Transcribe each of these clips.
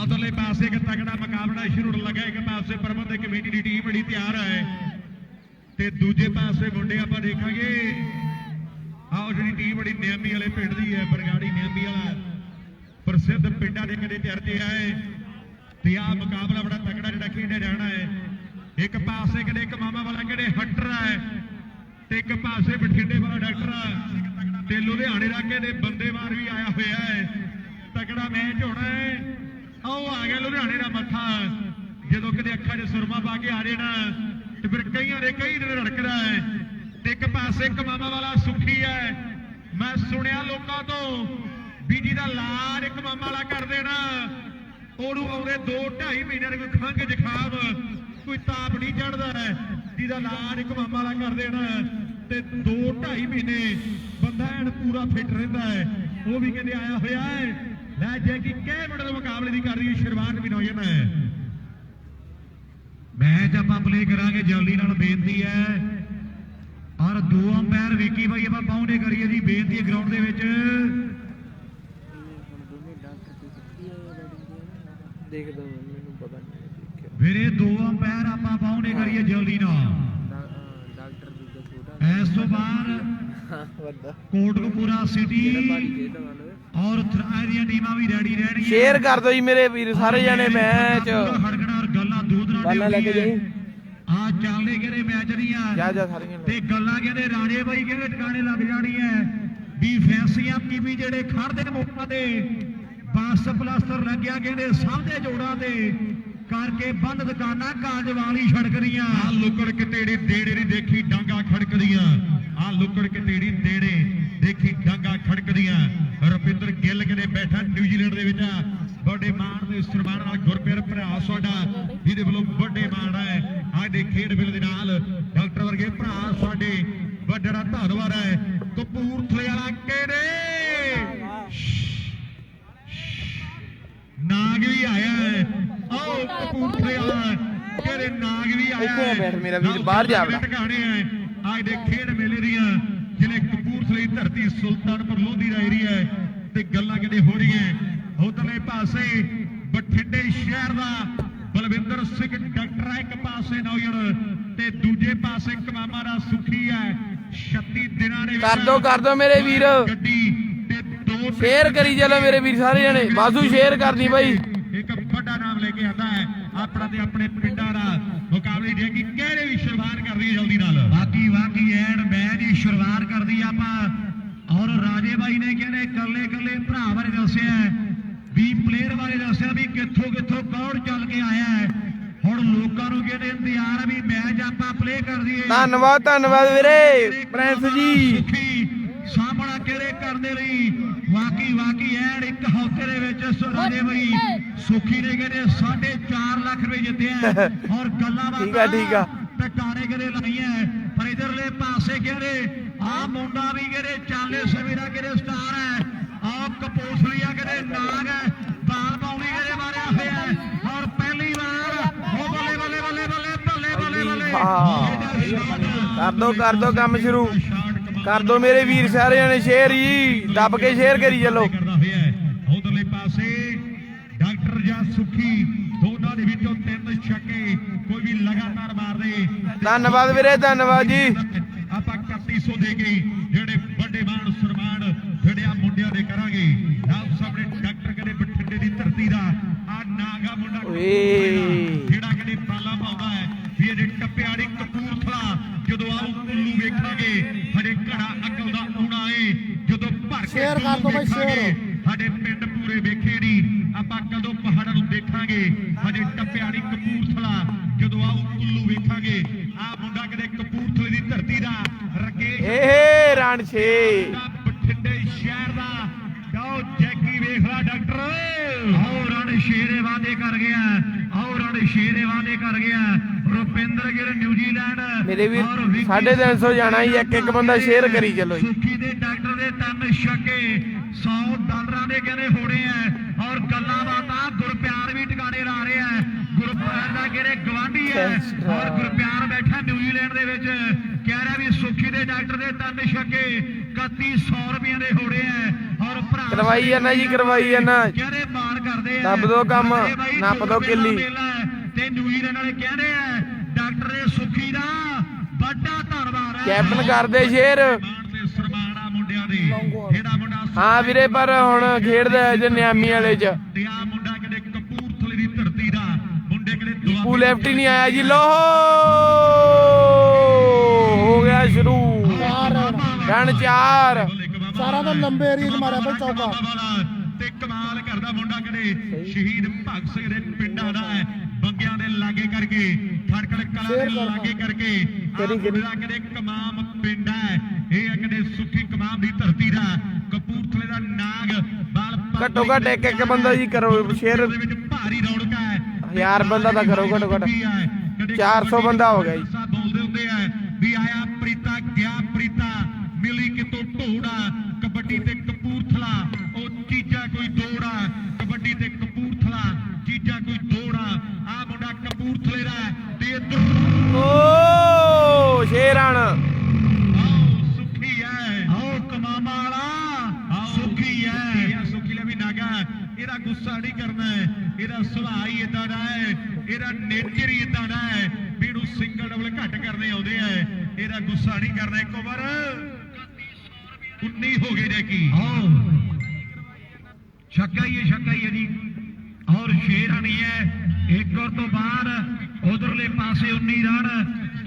उधरले पासे एक तगड़ा मुकाबला शुरू लगा। एक पासे प्रबंधक कमेटी की टीम बड़ी तैयार है ते दूजे पासे मुंडे आप देखांगे आओ जी टीम बड़ी नियामी वाले पिंड की है बरगाड़ी नियामी वाला प्रसिद्ध पिंडा के कदे चर्चे है ते आ मुकाबला बड़ा तगड़ा जिहड़ा खेडे जाना है। एक पासे कदे एक मामा वाला कदे हटर है ते एक पासे बठिंडे वाला डॉक्टर ते लुधियाने लागे दे बंदेवार भी आया हुआ है। तगड़ा मैच होना है। आओ आ गया लुधियाने का मत्था जो कदे अखा च सुरमा पा के आ जाए ना तो फिर कई दिन रड़कदा है। एक पासे एक मामा वाला सुखी है। मैं सुनिया लोगों तो बीजी का लाज एक मामा वाला कर देना ओनू आउंदे 2-2.5 महीने कोई खंघ जुखाम कोई ताप नहीं चढ़ता है जिहदा लाज एक मामा वाला कर देना ते 2-2.5 महीने बंदा एन पूरा फिट रहिंदा है। वो भी कहते आया हुआ है लै जैकी कै मिनट मुकाबले की कर रही है शुरुआत भी नौजन है। मैच आप प्ले करांगे जल्दी नाल बेनती है और 2 अंपायर विकी भाई आप पाउंडे करिए जी बेनती है ग्राउंड दे विच ਵੀਰੇ 2 ਅੰਪਾਇਰ ਆਪਾਂ ਪਾਉਣੇ ਕਰੀਏ ਜਲਦੀ ਨਾਲ। ਇਸ ਤੋਂ ਬਾਅਦ ਕੋਟਕਪੂਰਾ ਸਿਟੀ ਔਰ ਥਰਾਈਆਂ ਟੀਮਾਂ ਵੀ ਰੈਡੀ ਰਹਿਣਗੀਆਂ। ਸ਼ੇਅਰ ਕਰ ਦਿਓ ਜੀ ਮੇਰੇ ਵੀਰ ਸਾਰੇ ਜਣੇ ਮੈਚ ਖੜਕਣਾ ਔਰ ਗੱਲਾਂ ਦੂਧਰਾਂ ਲੈ ਕੇ ਜਾਈ ਆ ਚੱਲਦੇ ਕਿਹੜੇ ਮੈਚ ਦੀਆਂ ਜਾ ਸਾਰੀਆਂ ਤੇ ਗੱਲਾਂ ਕਹਿੰਦੇ ਰਾਜੇ ਬਾਈ ਕਹਿੰਦੇ ਟਿਕਾਣੇ ਲੱਗ ਜਾਣੀਆਂ ਵੀ ਫੈਂਸੀਆਂ ਵੀ ਜਿਹੜੇ ਖੜਦੇ ਨੇ ਮੋਟਾਂ ਦੇ ਬਸ ਪਲਾਸਟਰ ਲੱਗਿਆ ਕਹਿੰਦੇ ਸਭ ਦੇ ਜੋੜਾਂ ਤੇ करके बंद दुकाना कांज वाली छड़क रही आ लुकड़ कतेड़ी देड़े नहीं देखी डांगा खड़क दिया आ लुकड़ कतेड़ी देड़े देखी डांगा खड़क दिया। रुपिंदर गिल के बैठा न्यूजीलैंड दे विच बड़े मान दे सन्मान नाल गुरप्रीत भरा साडा जिहदे वल्लों बड़े मान है आज दे खेड मेले दे नाल डॉक्टर वर्गे भरा साडे बड़ा धन्नवाद है। कपूरथले वाला केड़े नाग भी आया है कपूरथले वाला नाग भी आया है मेरा वीर बाहर जा टकाने हैं आज दे खेड मेले दियां जिले कपूरथले धरती सुल्तानपुर लोधी दा एरिया है ते गल्लां किते हो रही है। उधरले पासे बठिंडे शहर दा बलविंदर सिंह डॉक्टर है एक पासे नौजन ते दूजे पासे कमामा दा सुखी है 36 दिनां दे कर दो मेरे वीर गड्डी ते 2 शेयर करी चलो मेरे वीर सारे जने बाजू शेयर करनी भाई एक बड़ा नाम लेके आता है अपना ते अपने पिंडा दा मुकाबले जेकी कहड़े भी शुरुआत कर रही है जल्दी नाल बाकी एंड मैच की शुरुआत कर दी आपां और राजे भाई ने कहने कल्ले कल्ले भरा बारे दस्सिया भी प्लेयर बारे दस्सिया भी कित्थों कित्थों कौन चल के आया है हुण लोकां नूं कहते इंतजार है भी मैच आपां प्ले कर दईए। धन्नवाद वीरे प्रिंस जी सामना केड़े करने रही वाकई एंड एक हफ्ते दे विच राजे भाई सुखी ने कहते 4.5 लाख रुपए जिते हैं और गल्लां ठीक है टकाने कहते लाई है पर इधरले पासे कहते आ मुंडा भी कहते चाले सवेरा कहते स्टार है आ कपूरथलिया कहते नाग है बाल पाउनी कहते मारिया होया है और पहली बार ओ बल्ले बल्ले बल्ले बल्ले बल्ले बल्ले कर दो काम शुरू कर दो मेरे वीर सारे जने शेयर ही दब के शेयर करी चलो। उधरले पासे डॉक्टर जा सुखी दोनों दे विचों 3 छक्के कोई भी लगातार मार दे। धन्नवाद वीरे धन्नवाद जी ਆਪਾਂ 3100 ਦੇ ਕੇ ਜਿਹੜੇ ਵੱਡੇ ਮਾਣ ਸਨਮਾਨ ਜਿਹੜੇ ਆ ਮੁੰਡਿਆਂ ਦੇ ਕਰਾਂਗੇ ਆਪ ਸਾਹਮਣੇ ਡਾਕਟਰ ਕਦੇ ਬਠਿੰਡੇ ਦੀ ਧਰਤੀ ਦਾ ਆ ਨਾਗਾ ਮੁੰਡਾ ਜਿਹੜਾ ਕਦੇ ਬਾਲਾ ਪਾਉਂਦਾ ਹੈ ਵੀ ਇਹ ਟੱਪਿਆੜੀ ਕਪੂਰਥਲਾ ਜਦੋਂ ਆਉ ਕੁੱਲੂ ਵੇਖਾਂਗੇ ਹੜੇ ਘੜਾ ਅਕਲ ਦਾ ਆਉਣਾ ਏ ਜਦੋਂ ਭਰ ਕੇ ਵੇਖਾਂਗੇ ਸਾਡੇ ਪਿੰਡ ਪੂਰੇ ਵੇਖੇ ਨਹੀਂ ਆਪਾਂ ਕਦੋਂ ਪਹਾੜਾਂ ਨੂੰ ਦੇਖਾਂਗੇ ਹੜੇ ਟੱਪਿਆੜੀ ਕਪੂਰਥਲਾ ਜਦੋਂ ਆਉ ਕੁੱਲੂ ਵੇਖਾਂਗੇ ਆ ਮੁੰਡਾ ਕਦੇ ਕਪੂਰਥਲੇ ਦੀ ਧਰਤੀ ਦਾ ਏ ਰਣ 6 ਬਠਿੰਡੇ ਸ਼ਹਿਰ ਦਾ ਜਾਓ ਜੈਕੀ ਵੇਖ ਲਾ ਡਾਕਟਰ ਆਓ ਰਣ ਸ਼ੇਰੇ ਵਾਦੇ ਕਰ ਗਿਆ ਆਓ ਰਣ ਸ਼ੇਰੇ ਵਾਦੇ ਕਰ ਗਿਆ ਰੁਪਿੰਦਰ ਗਿਰ ਨਿਊਜ਼ੀਲੈਂਡ ਮੇਰੇ ਵੀ 350 ਜਾਣਾ ਹੀ ਇੱਕ ਬੰਦਾ ਸ਼ੇਅਰ ਕਰੀ ਚਲੋ ਸੁਖੀ ਦੇ ਡਾਕਟਰ ਦੇ 3 ਛੱਕੇ $100 ਦੇ ਕਹਿੰਦੇ ਹੋਣੇ ਆ ਔਰ ਗੱਲਾਂ ਬਾਤਾਂ ਗੁਰਪਿਆਰ ਵੀ ਟਿਕਾਣੇ ਲਾ ਰਿਹਾ ਹੈ ਗੁਰਪਿਆਰ ਦਾ ਕਿਹੜੇ ਗਵਾਂਢੀ ਹੈ ਔਰ ਗੁਰਪਿਆਰ ਬੈਠਾ ਨਿਊਜ਼ੀਲੈਂਡ ਦੇ ਵਿੱਚ ਕਹਿ ਰਿਹਾ ਵੀ ਸੁਖੀ ਦੇ ਡਾਕਟਰ ਦੇ 3 ਛੱਕੇ 3100 ਰੁਪਏ ਦੇ ਹੋਣੇ ਆ ਔਰ ਭਰਾ ਕਰਵਾਈ ਜਾਣਾ ਜੀ ਕਰਵਾਈ ਜਾਣਾ ਕਹਿੰਦੇ ਮਾਣ ਕਰਦੇ ਰਹੇ ਆ ਦੱਬ ਦੋ ਕੰਮ, ਇਹ ਬਾਈ ਨੱਪ ਦੋ ਕਿੱਲੀ। ਤੇ ਨਿਊਜ਼ੀਲੈਂਡ ਵਾਲੇ ਕਹਿੰਦੇ ਆ ਡਾਕਟਰ ਸੁਖੀ ਦਾ ਵੱਡਾ ਧੰਨਵਾਦ ਹੈ। ਕੈਪਟਨ ਕਰਦੇ ਸ਼ੇਰ। ਮਾਣ ਤੇ ਸਨਮਾਨ ਆ ਮੁੰਡਿਆਂ ਦੀ ਜਿਹੜਾ ਮੁੰਡਾ ਹਾਂ ਵੀਰੇ, ਪਰ ਹੁਣ ਖੇਡਦਾ ਜੇ ਨਿਆਮੀ ਵਾਲੇ ਚ ਤੇ ਆ ਮੁੰਡਾ ਕਿਤੇ ਕਪੂਰਥਲੇ ਦੀ ਧਰਤੀ ਦਾ ਮੁੰਡੇ ਕਿਤੇ ਦੀਪੂ ਲੈਫਟ ਹੀ ਨਹੀਂ ਆਇਆ ਜੀ। ਲੋ ਹੋ ਗਿਆ ਸ਼ੁਰੂ, ਰਨ 4। ਸਾਰਾ ਤਾਂ ਲੰਬੇ ਏਰੀਏ 'ਚ ਮਾਰਿਆ ਬਈ ਚੌਕਾ। ਤੇ ਕਮਾਲ ਕਰਦਾ ਮੁੰਡਾ ਕਿਤੇ ਸ਼ਹੀਦ ਭਗਤ ਸਿੰਘ ਦੇ ਪਿੰਡਾਂ ਦਾ ਹੈ, ਬੰਗਿਆਂ ਦੇ ਲਾਗੇ ਕਰਕੇ, ਖੜਕੜ ਕਲਾਂ ਦੇ ਲਾਗੇ ਕਰਕੇ ਕਿਤੇ ਕਮਾਮ ਪਿੰਡ ਹੈ। ਇਹ ਹੈ ਕਿਤੇ ਸੁੱਖੀ ਕਮਾਮ ਦੀ ਧਰਤੀ ਦਾ ਕਪੂਰਥਲੇ ਦਾ ਨਾਗ ਬਾਲ ਘੱਟੋ ਘੱਟ ਇੱਕ ਬੰਦਾ ਜੀ ਕਰੋ ਸ਼ੇਰ। ਦੇ ਵਿੱਚ ਭਾਰੀ ਰੌਣਕ ਹੈ। 1000 ਬੰਦਾ ਤਾਂ ਕਰੋ ਘੱਟੋ ਘੱਟ। 400 ਬੰਦਾ ਹੋ ਗਿਆ ਜੀ। ਬੋਲਦੇ ਹੁੰਦੇ ਆ ਵੀ ਆਇਆ ਪ੍ਰੀਤਾ ਗਿਆ ਪ੍ਰੀਤਾ ਮਿਲੀ ਕਿਤੋਂ ਢੋੜਾ, ਕਬੱਡੀ ਤੇ ਕਪੂਰਥਲਾ ਉਹ ਚੀਜ਼ਾਂ ਕੋਈ ਦੋੜਾ, ਕਬੱਡੀ ਤੇ ਕਪੂਰਥਲਾ ਚੀਜ਼ਾਂ ਕੋਈ ਦੋੜਾ। ਆ ਮੁੰਡਾ ਕਪੂਰਥਲੇ ਦਾ ਤੇ ਇੱਧਰ ਓ ਸ਼ੇਰਾਂ ਸੁਖੀ ਹੈ, ਆਓ ਕਮਾਮਾ ਵਾਲਾ ਸੁਖੀ ਹੈ। ਸੁਖੀ ਲੈ ਵੀ ਨਾਗਾ, ਇਹਦਾ ਗੁੱਸਾ ਨਹੀਂ ਕਰਨਾ, ਇਹਦਾ ਸੁਭਾਅ ਹੀ ਇਦਾਂ ਦਾ ਹੈ, ਇਹਦਾ ਨੇਚਰ ਹੀ ਇਦਾਂ ਦਾ ਹੈ ਵੀ ਇਹਨੂੰ ਸਿੰਗਲ ਡਬਲ ਘੱਟ ਕਰਨੇ ਆਉਂਦੇ ਆ। ਇਹਦਾ ਗੁੱਸਾ ਨਹੀਂ ਕਰਨਾ। ਇੱਕ ਓਵਰ 19 ਹੋ ਗਏ ਨੇ ਕੀ ਛੱਕਾ ਹੀ ਹੈ ਜੀ। ਔਰ 6 ਰਨ ਹੀ ਹੈ। ਇੱਕ ਓਵਰ ਤੋਂ ਬਾਅਦ ਉਧਰਲੇ ਪਾਸੇ 19 ਰਨ।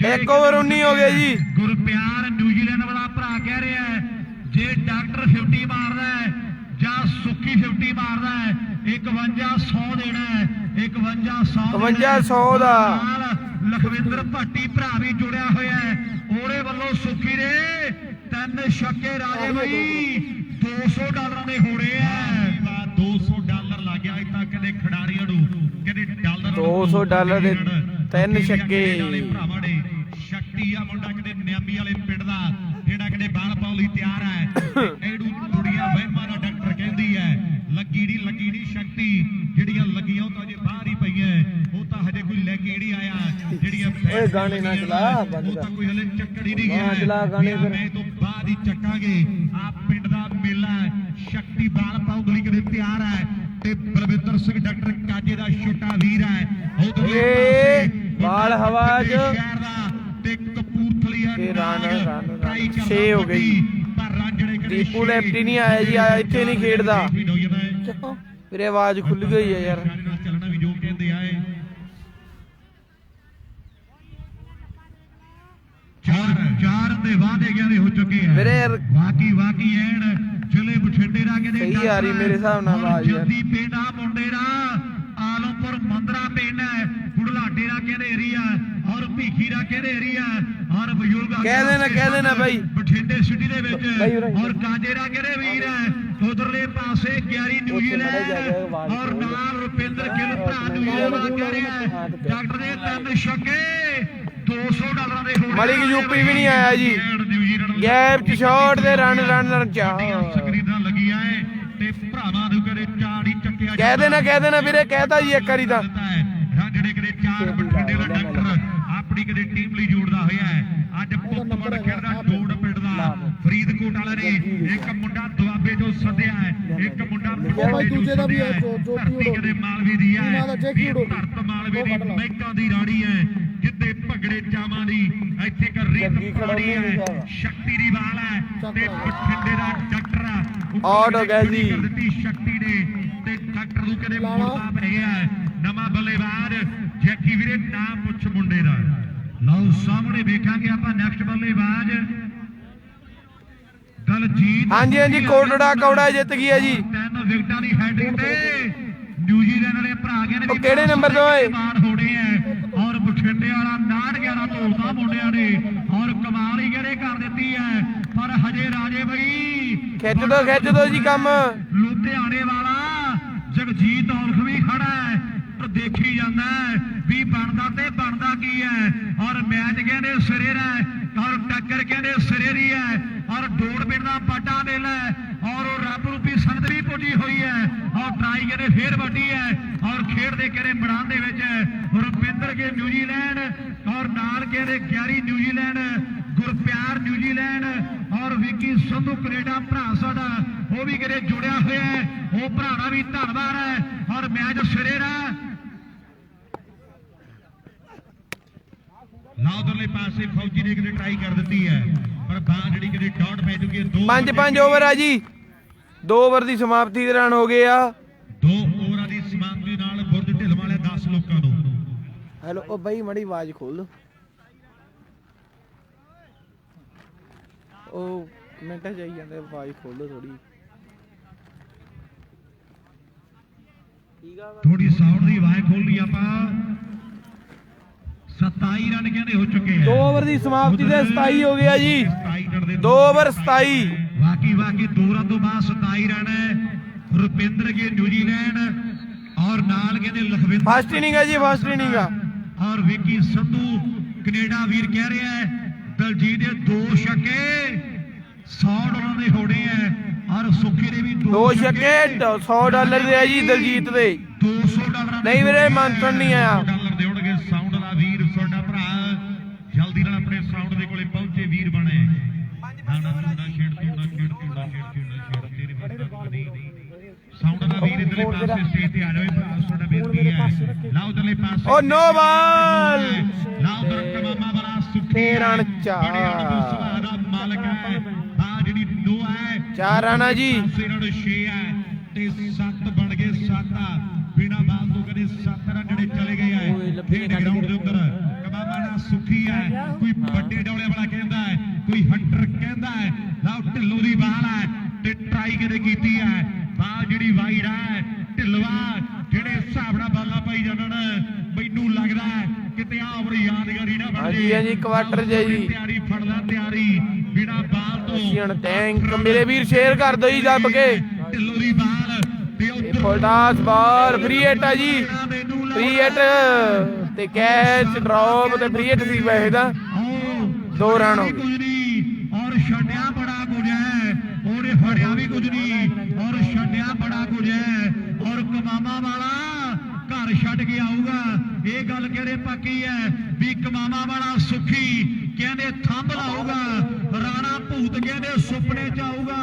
ਇੱਕ ਓਵਰ 19 ਹੋ ਗਏ ਜੀ। ਗੁਰਪਿਆਰ ਨਿਊਜ਼ੀਲੈਂਡ ਵਾਲਾ ਭਰਾ ਕਹਿ ਰਿਹਾ ਹੈ ਜੇ ਡਾਕਟਰ 50 ਮਾਰਦਾ ਹੈ ਜਾਂ ਸੁੱਖੀ 50 ਮਾਰਦਾ ਹੈ 51-100 ਦੇਣਾ ਹੈ। 51-100 ਦਾ। ਲਖਵਿੰਦਰ ਭਾਟੀ ਭਰਾ ਵੀ ਜੁੜਿਆ ਹੋਇਆ ਹੈ। ਉਹਦੇ ਵੱਲੋਂ ਸੁੱਖੀ ਦੇ 3 ਛੱਕੇ ਰਾਜੇ ਬਈ $200 ਦੇ ਹੋਣੇ ਆ। $200 ਲੱਗ ਗਿਆ ਅੱਜ ਤੱਕ ਦੇ ਖਿਡਾਰੀਆਂ ਨੂੰ। ਕਹਿੰਦੇ $200 ਦੇ 3 ਛੱਕੇ। ਭਰਾਵਾਂ ਨੇ ਸ਼ਕਤੀ ਆ ਮੁੰਡਾ ਕਿਤੇ ਨਿਆਮੀ ਵਾਲੇ ਪਿੰਡ ਦਾ ਜਿਹੜਾ ਕਿਤੇ ਬਾਲ ਪਾਉਣ ਲਈ ਤਿਆਰ ਹੈ। ਇਹਨੂੰ ਦੁਨੀਆ ਵਹਿਮਾਂ ਦਾ ਡਾਕਟਰ ਕਹਿੰਦੀ ਹੈ। ਲੱਗੀ ਨਹੀਂ ਸ਼ਕਤੀ ਜਿਹੜੀਆਂ ਲੱਗੀਆਂ ਉਹ ਤਾਂ ਅਜੇ ਬਾਹਰ ਹੀ ਪਈਆਂ, ਉਹ ਤਾਂ ਹਜੇ ਕੋਈ ਲੈ ਕੇ ਨਹੀਂ ਆਇਆ। ਜਿਹੜੀਆਂ ਓਏ ਗਾਣੇ ਨਾ ਚਲਾ ਬੰਦ ਉਹ ਕਰ। ਤਾਂ ਕੋਈ ਹਲੇ ਚੱਕੜ ਹੀ ਨਹੀਂ ਗਿਆ। ਚਲਾ ਗਾਣੇ ਫਿਰ। ਮੈਂ ਤੋਂ ਬਾਅਦ ਹੀ ਚੱਕਾਂਗੇ। ਆ ਪਿੰਡ ਦਾ ਮੇਲਾ ਹੈ। ਸ਼ਕਤੀ ਬਾਲ ਪਾਉਣ ਲਈ ਕਿਤੇ ਤਿਆਰ ਹੈ ਤੇ ਬਲਵਿੰਦਰ ਸਿੰਘ ਡਾਕਟਰ ਕਾਜੇ ਦਾ ਛੋਟਾ ਵੀਰ ਹੈ। ਏ ਬਾਲ ਹਵਾ 'ਚ ਸ਼ਹਿਰ ਦਾ ਤੇ ਕਪੂਰਥਲੀਆ ਇਹ ਰਨ 6 6 ਹੋ ਗਈ। ਪਰ ਰਨ ਜਿਹੜੇ ਕਿਤੇ ਦੀਪੂ ਲੈਫਟ ਹੀ ਨਹੀਂ ਆਇਆ ਜੀ। ਆਇਆ ਇੱਥੇ ਨਹੀਂ ਖੇਡਦਾ ਵੀਰੇ, ਆਵਾਜ਼ ਖੁੱਲ ਗਈ ਹੈ ਯਾਰ। ਚੱਲਣਾ ਵੀ ਜੋ ਕਹਿੰਦੇ ਆਏ ਚਾਰ ਦੇ ਵਾਅਦੇ ਗਿਆਰੇ ਹੋ ਚੁੱਕੇ ਆ ਵੀਰੇ ਵਾਕੀ ਐਨ ਜ਼ਿਲ੍ਹੇ ਬਠਿੰਡੇ ਦਾ ਕਹਿੰਦੇ ਸਹੀ ਆ ਰਹੀ ਮੇਰੇ ਹਿਸਾਬ ਨਾਲ ਆਵਾਜ਼ ਯਾਰ। ਜੱਦੀ ਪਿੰਡ ਆ ਮੁੰਡੇ ਦਾ ਆਲਮਪੁਰ ਮੰਦਰਾ ਪਿੰਡ ਹੈ। ਬੁਢਲਾਡੇ ਦਾ ਕਹਿੰਦੇ ਏਰੀਆ ਔਰ ਭੀਖੀ ਦਾ ਕਹਿੰਦੇ ਏਰੀਆ ਔਰ ਬਜ਼ੁਰਗ ਕਹਿ ਦੇਣਾ ਬਾਈ ਬਠਿੰਡੇ ਸਿਟੀ ਦੇ ਵਿੱਚ ਔਰ ਕਾਜੇ ਦਾ ਕਹਿੰਦੇ ਵੀਰ ਹੈ। ਉਧਰਲੇ ਪਾਸੇ 11 ਨਿਊਜ਼ੀਲੈਂਡ ਔਰ ਨਾਲ ਰੁਪਿੰਦਰ ਗਿੱਲ ਭਰਾ ਨਿਊਜ਼ੀਲੈਂਡ ਵਾਲਾ ਕਹਿ ਰਿਹਾ ਡਾਕਟਰ ਦੇ 3 ਛੱਕੇ $200 ਦੇ ਹੋਣੇ। ਮਲਿਕ ਯੂਪੀ ਵੀ ਨਹੀਂ ਆਇਆ ਜੀ। ਗੈਪ ਚ ਸ਼ਾਟ ਤੇ ਰਨ ਚ ਸਕਰੀਨਾਂ ਲੱਗੀਆਂ ਏ ਤੇ ਭਰਾਵਾਂ ਨੂੰ ਕਰੇ ਚਾੜੀ ਚੱਕਿਆ ਕਹਿ ਦੇਣਾ ਵੀਰੇ, ਕਹਿਤਾ ਜੀ ਇੱਕ ਵਾਰੀ ਤਾਂ। ਜਿਹੜੇ ਕਿਤੇ 4 ਬਠਿੰਡੇ ਦਾ ਡਾਕਟਰ ਆਪਣੀ ਕਿਤੇ ਟੀਮ ਲਈ ਜੋੜਦਾ ਹੋਇਆ ਹੈ। ਅੱਜ ਪੁੱਤਵੜ ਖੇਡਦਾ ਜੋੜ ਪਿੰਡ ਦਾ ਫਰੀਦਕੋਟ ਵਾਲੇ ਨੇ ਇੱਕ ਮੁੰਡਾ ਦੁਆਬੇ ਤੋਂ ਸੱਦਿਆ ਹੈ, ਇੱਕ ਮੁੰਡਾ ਬਾਈ ਦੂਜੇ ਦਾ ਵੀ ਹੈ ਧਰਤੀ ਕਿਤੇ ਮਾਲਵੇ ਦੀ ਹੈ। ਧਰਤ ਮਾਲਵੇ ਦੀ ਮਹਿਕਾਂ ਦੀ ਰਾਣੀ ਹੈ ਜਿੱਦੇ ਭੰਗੜੇ ਚਾਵਾਂ ਦੀ ਇੱਥੇ ਇੱਕ ਰੀਤ ਪਾਣੀ ਹੈ। ਸ਼ਕਤੀ ਦੀ ਬਾਲ ਹੈ ਤੇ ਬਠਿੰਡੇ ਦਾ ਡਾਕਟਰ ਆਊਟ ਹੋ ਗਿਆ ਜੀ। ਦਿੱਤੀ ਸ਼ਕਤੀ ਨੇ ਤੇ ਡਾਕਟਰ ਨੂੰ ਕਿਤੇ ਮੁਰਦਾ ਪੈ ਗਿਆ ਨਵਾਂ ਬੱਲੇਬਾਜ਼ ਜੈਕੀ ਵੀਰੇ ਨਾਮ ਪੁੱਛ ਮੁੰਡੇ ਦਾ। ਲਓ ਸਾਹਮਣੇ ਵੇਖਾਂਗੇ ਆਪਾਂ ਨੈਕਸਟ ਬੱਲੇਬਾਜ਼ ਦਲਜੀਤ। ਹਾਂਜੀ ਕੋਟੜਾ ਕੌੜਾ ਜਿੱਤ ਗਿਆ ਜੀ। 3 ਵਿਕਟਾਂ ਦੀ ਹੈਡਿੰਗ ਤੇ ਨਿਊਜ਼ੀਲੈਂਡ ਵਾਲੇ ਭਰਾ ਗਏ ਨੇ। ਉਹ ਕਿਹੜੇ ਨੰਬਰ ਤੋਂ ਓਏ? ਮਾਰ ਹੋਣੇ ਆ ਔਰ ਬਠਿੰਡੇ ਵਾਲਾ 69-11 ਧੋਲਦਾ ਮੁੰਡਿਆਂ ਨੇ ਔਰ ਕਮਾਲ ਹੀ ਕਿਹੜੇ ਕਰ ਦਿੱਤੀ ਹੈ। ਪਰ ਹਜੇ ਰਾਜੇ ਬਈ ਖਿੱਚ ਦੋ ਜੀ ਕੰਮ। ਲੁਧਿਆਣੇ ਵਾਲਾ ਜਗਜੀਤ ਔਲਖ ਵੀ ਖੜਾ ਹੈ ਪਰ ਦੇਖੀ ਜਾਂਦਾ ਵੀ ਬਣਦਾ ਕੀ ਹੈ। ਔਰ ਮੈਚ ਕਹਿੰਦੇ ਸਿਰੇ ਰਹਿ ਔਰ ਟੱਕਰ ਕਹਿੰਦੇ ਸਿਰੇ ਦੀ ਹੈ ਔਰ ਡੋੜ ਪਿੰਡ ਦਾ ਵੱਡਾ ਮੇਲਾ ਹੈ ਔਰ ਉਹ ਰੱਬ ਰੂਪੀ ਸੰਗਤ ਵੀ ਪੁੱਜੀ ਹੋਈ ਹੈ ਔਰ ਟਰਾਈ ਕਹਿੰਦੇ ਫੇਰ ਵੱਡੀ ਹੈ ਔਰ ਖੇਡ ਦੇ ਕਹਿੰਦੇ ਮੈਦਾਨ ਦੇ ਵਿੱਚ ਰੁਪਿੰਦਰ ਕੇ ਨਿਊਜ਼ੀਲੈਂਡ ਔਰ ਨਾਲ ਕਹਿੰਦੇ 11 ਨਿਊਜ਼ੀਲੈਂਡ ਗੁਰਪਿਆਰ ਨਿਊਜ਼ੀਲੈਂਡ ਔਰ ਵਿੱਕੀ ਸੰਧੂ ਕੈਨੇਡਾ ਭਰਾ ਸਾਡਾ ਉਹ ਵੀ ਕਿਤੇ ਜੁੜਿਆ ਹੋਇਆ ਹੈ। ਉਹ ਭਰਾ ਦਾ ਵੀ ਧੰਨਵਾਦ ਹੈ। ਔਰ ਮੈਚ ਸਿਰੇ ਦਾ ਲਾਉਦਰਲੇ ਪਾਸੇ ਫੌਜੀ ਨੇ ਕਿਤੇ ਟਰਾਈ ਕਰ ਦਿੱਤੀ ਹੈ ਪਰ ਬਾਹ ਜਿਹੜੀ ਕਿਤੇ ਡਾਟ ਪੈ ਚੁੱਕੀ ਹੈ 5 ਓਵਰ ਆ ਜੀ 2 ਓਵਰ ਦੀ ਸਮਾਪਤੀ ਦੇ ਰਨ ਹੋ ਗਏ ਆ 2 ਓਵਰਾਂ ਦੀ ਸਮਾਪਤੀ ਨਾਲ ਬੁਰਜ ਢਿੱਲ ਵਾਲੇ 10 ਲੋਕਾਂ ਨੂੰ ਹੈਲੋ ਉਹ ਬਾਈ ਮੜੀ ਆਵਾਜ਼ ਖੋਲ ਦੋ ਉਹ ਕਮੈਂਟਾਂ ਜਾਈ ਜਾਂਦੇ ਆਵਾਜ਼ ਖੋਲ ਦੋ ਥੋੜੀ ਠੀਕ ਆ ਥੋੜੀ ਸਾਊਂਡ ਦੀ ਆਵਾਜ਼ ਖੋਲ ਲਈ ਆਪਾਂ 27 ਰਨ ਕਹਿੰਦੇ ਹੋ ਚੁੱਕੇ ਆ 2 ਓਵਰ ਦੀ ਸਮਾਪਤੀ ਦੇ 27 ਹੋ ਗਿਆ ਜੀ 2 ਓਵਰ 27 ਬਾਕੀ 2 ਰਨ ਤੋਂ ਬਾਅਦ 27 ਰਨ ਹੈ ਰੁਪਿੰਦਰ ਕੇ ਨਿਊਜ਼ੀਲੈਂਡ ਔਰ ਨਾਲ ਕਹਿੰਦੇ ਲਖਵਿੰਦਰ ਫਸਟ ਇਨਿੰਗ ਹੈ ਜੀ ਫਸਟ ਇਨਿੰਗ ਆ ਔਰ ਵਿੱਕੀ ਸੰਧੂ ਕੈਨੇਡਾ ਵੀਰ ਕਹਿ ਰਿਹਾ ਹੈ ਦਲਜੀਤ ਦੇ 2 ਛੱਕੇ 100 ਡਾਲਰ ਦੇ ਹੋਣੇ ਆ ਔਰ ਸੁੱਖੀ ਦੇ ਵੀ 2 ਛੱਕੇ $100 ਦੇ ਆ ਜੀ ਦਲਜੀਤ ਦੇ 200 ਡਾਲਰ ਨਹੀਂ ਵੀਰੇ ਮੰਨਣ ਨਹੀਂ ਆਇਆ ਡਾਲਰ ਦੇਉਣਗੇ ਸਾਊਂਡ ਦਾ ਵੀਰ ਤੁਹਾਡਾ ਭਰਾ ਜਲਦੀ ਨਾਲ ਆਪਣੇ ਸਾਊਂਡ ਦੇ ਕੋਲੇ ਪਹੁੰਚੇ ਵੀਰ ਬਣੇ ਸਾਊਂਡ ਦਾ ਵੀਰ ਇਧਰਲੇ ਪਾਸੇ ਸਟੇਜ ਤੇ ਆ ਜਾਵੇ ਭਰਾ ਤੁਹਾਡਾ ਬੇਨਤੀ ਹੈ ਲਾਓ ਇਧਰਲੇ ਪਾਸੇ ਓ ਨੋ ਬਾਲ ਲਾਓ ਉਧਰ ਕਮਾਮਾ ਵਾਲਾ ਸੁਖੀ 6 ਰਨ ਸੁਭਾਅ ਦਾ ਮਾਲਕ ਹੈ ਆ ਜਿਹੜੀ ਨੋ ਹੈ 4 ਰਨ ਆ ਜੀ ਇਹਨਾਂ ਨੂੰ 6 ਹੈ ਤੇ 7 ਬਣ ਗਏ 7 ਬਿਨਾ ਬਾਲ ਤੋਂ ਕਦੇ 7 ਰਨ ਜਿਹੜੇ ਚਲੇ ਗਏ ਹੈ ਖੇਡ ਗਰਾਊਂਡ ਦੇ ਅੰਦਰ ਕਮਾਮਾ ਦਾ ਸੁਖੀ ਹੈ ਕੋਈ ਵੱਡੇ ਡੌਲੇ ਵਾਲਾ ਕਹਿੰਦਾ ਹੈ ਕੋਈ ਹੰਟਰ ਕਹਿੰਦਾ ਹੈ ਲਾਓ ਢਿੱਲੋਂ ਦੀ ਬਾਲ ਹੈ ਤੇ ਟਰਾਈ ਕਿਤੇ ਕੀਤੀ ਹੈ ਬਾਲ ਜਿਹੜੀ ਵਾਈਡ ਹੈ ਢਿੱਲਵਾ ਜਿਹੜੇ ਹਿਸਾਬ ਨਾਲ ਬਾਲਾਂ ਪਾਈ ਜਾਣ ਮੈਨੂੰ ਲੱਗਦਾ ਕਿਤੇ ਆ ਬੜੀ ਯਾਦਗਾਰੀ ਨਾ ਬਣ ਜੇ ਹਾਂਜੀ ਕੁਆਟਰ ਜੀ ਤਿਆਰੀ ਫੜਦਾ ਤਿਆਰੀ ਬਿਨਾ ਬਾਲ ਤੋਂ ਹੁਣ ਟੈਂਕ ਮੇਰੇ ਵੀਰ ਸ਼ੇਅਰ ਕਰ ਦਿਓ ਜੀ ਦੱਬ ਕੇ ਢਿੱਲੋਂ ਦੀ ਬਾਲ ਤੇ ਉਧਰ ਫੁਲਟਾਸ ਬਾਲ ਫ੍ਰੀ ਹਿੱਟ ਆ ਜੀ ਫ੍ਰੀ ਹਿੱਟ ਤੇ ਕੈਚ ਡ੍ਰੌਪ ਤੇ ਫ੍ਰੀ ਹਿੱਟ ਸੀ ਵੈਸੇ ਤਾਂ 2 ਰਨ ਹੋ ਗਏ ਔਰ ਛੱਡਿਆ ਬੜਾ ਕੁਝ ਹੈ ਉਹਨੇ ਫੜਿਆ ਵੀ ਕੁਝ ਨਹੀਂ ਔਰ ਛੱਡਿਆ ਬੜਾ ਕੁਝ ਹੈ ਔਰ ਕਮਾਮਾ ਵਾਲਾ ਘਰ ਛੱਡ ਕੇ ਆਊਗਾ ਇਹ ਗੱਲ ਕਿਹੜੇ ਪੱਕੀ ਹੈ ਵੀ ਕਮਾਮਾ ਵਾਲਾ ਸੁਖੀ ਕਹਿੰਦੇ ਥੰਬ ਲਾਊਗਾ ਰਾਣਾ ਭੂਤ ਕਹਿੰਦੇ ਸੁਪਨੇ ਚ ਆਊਗਾ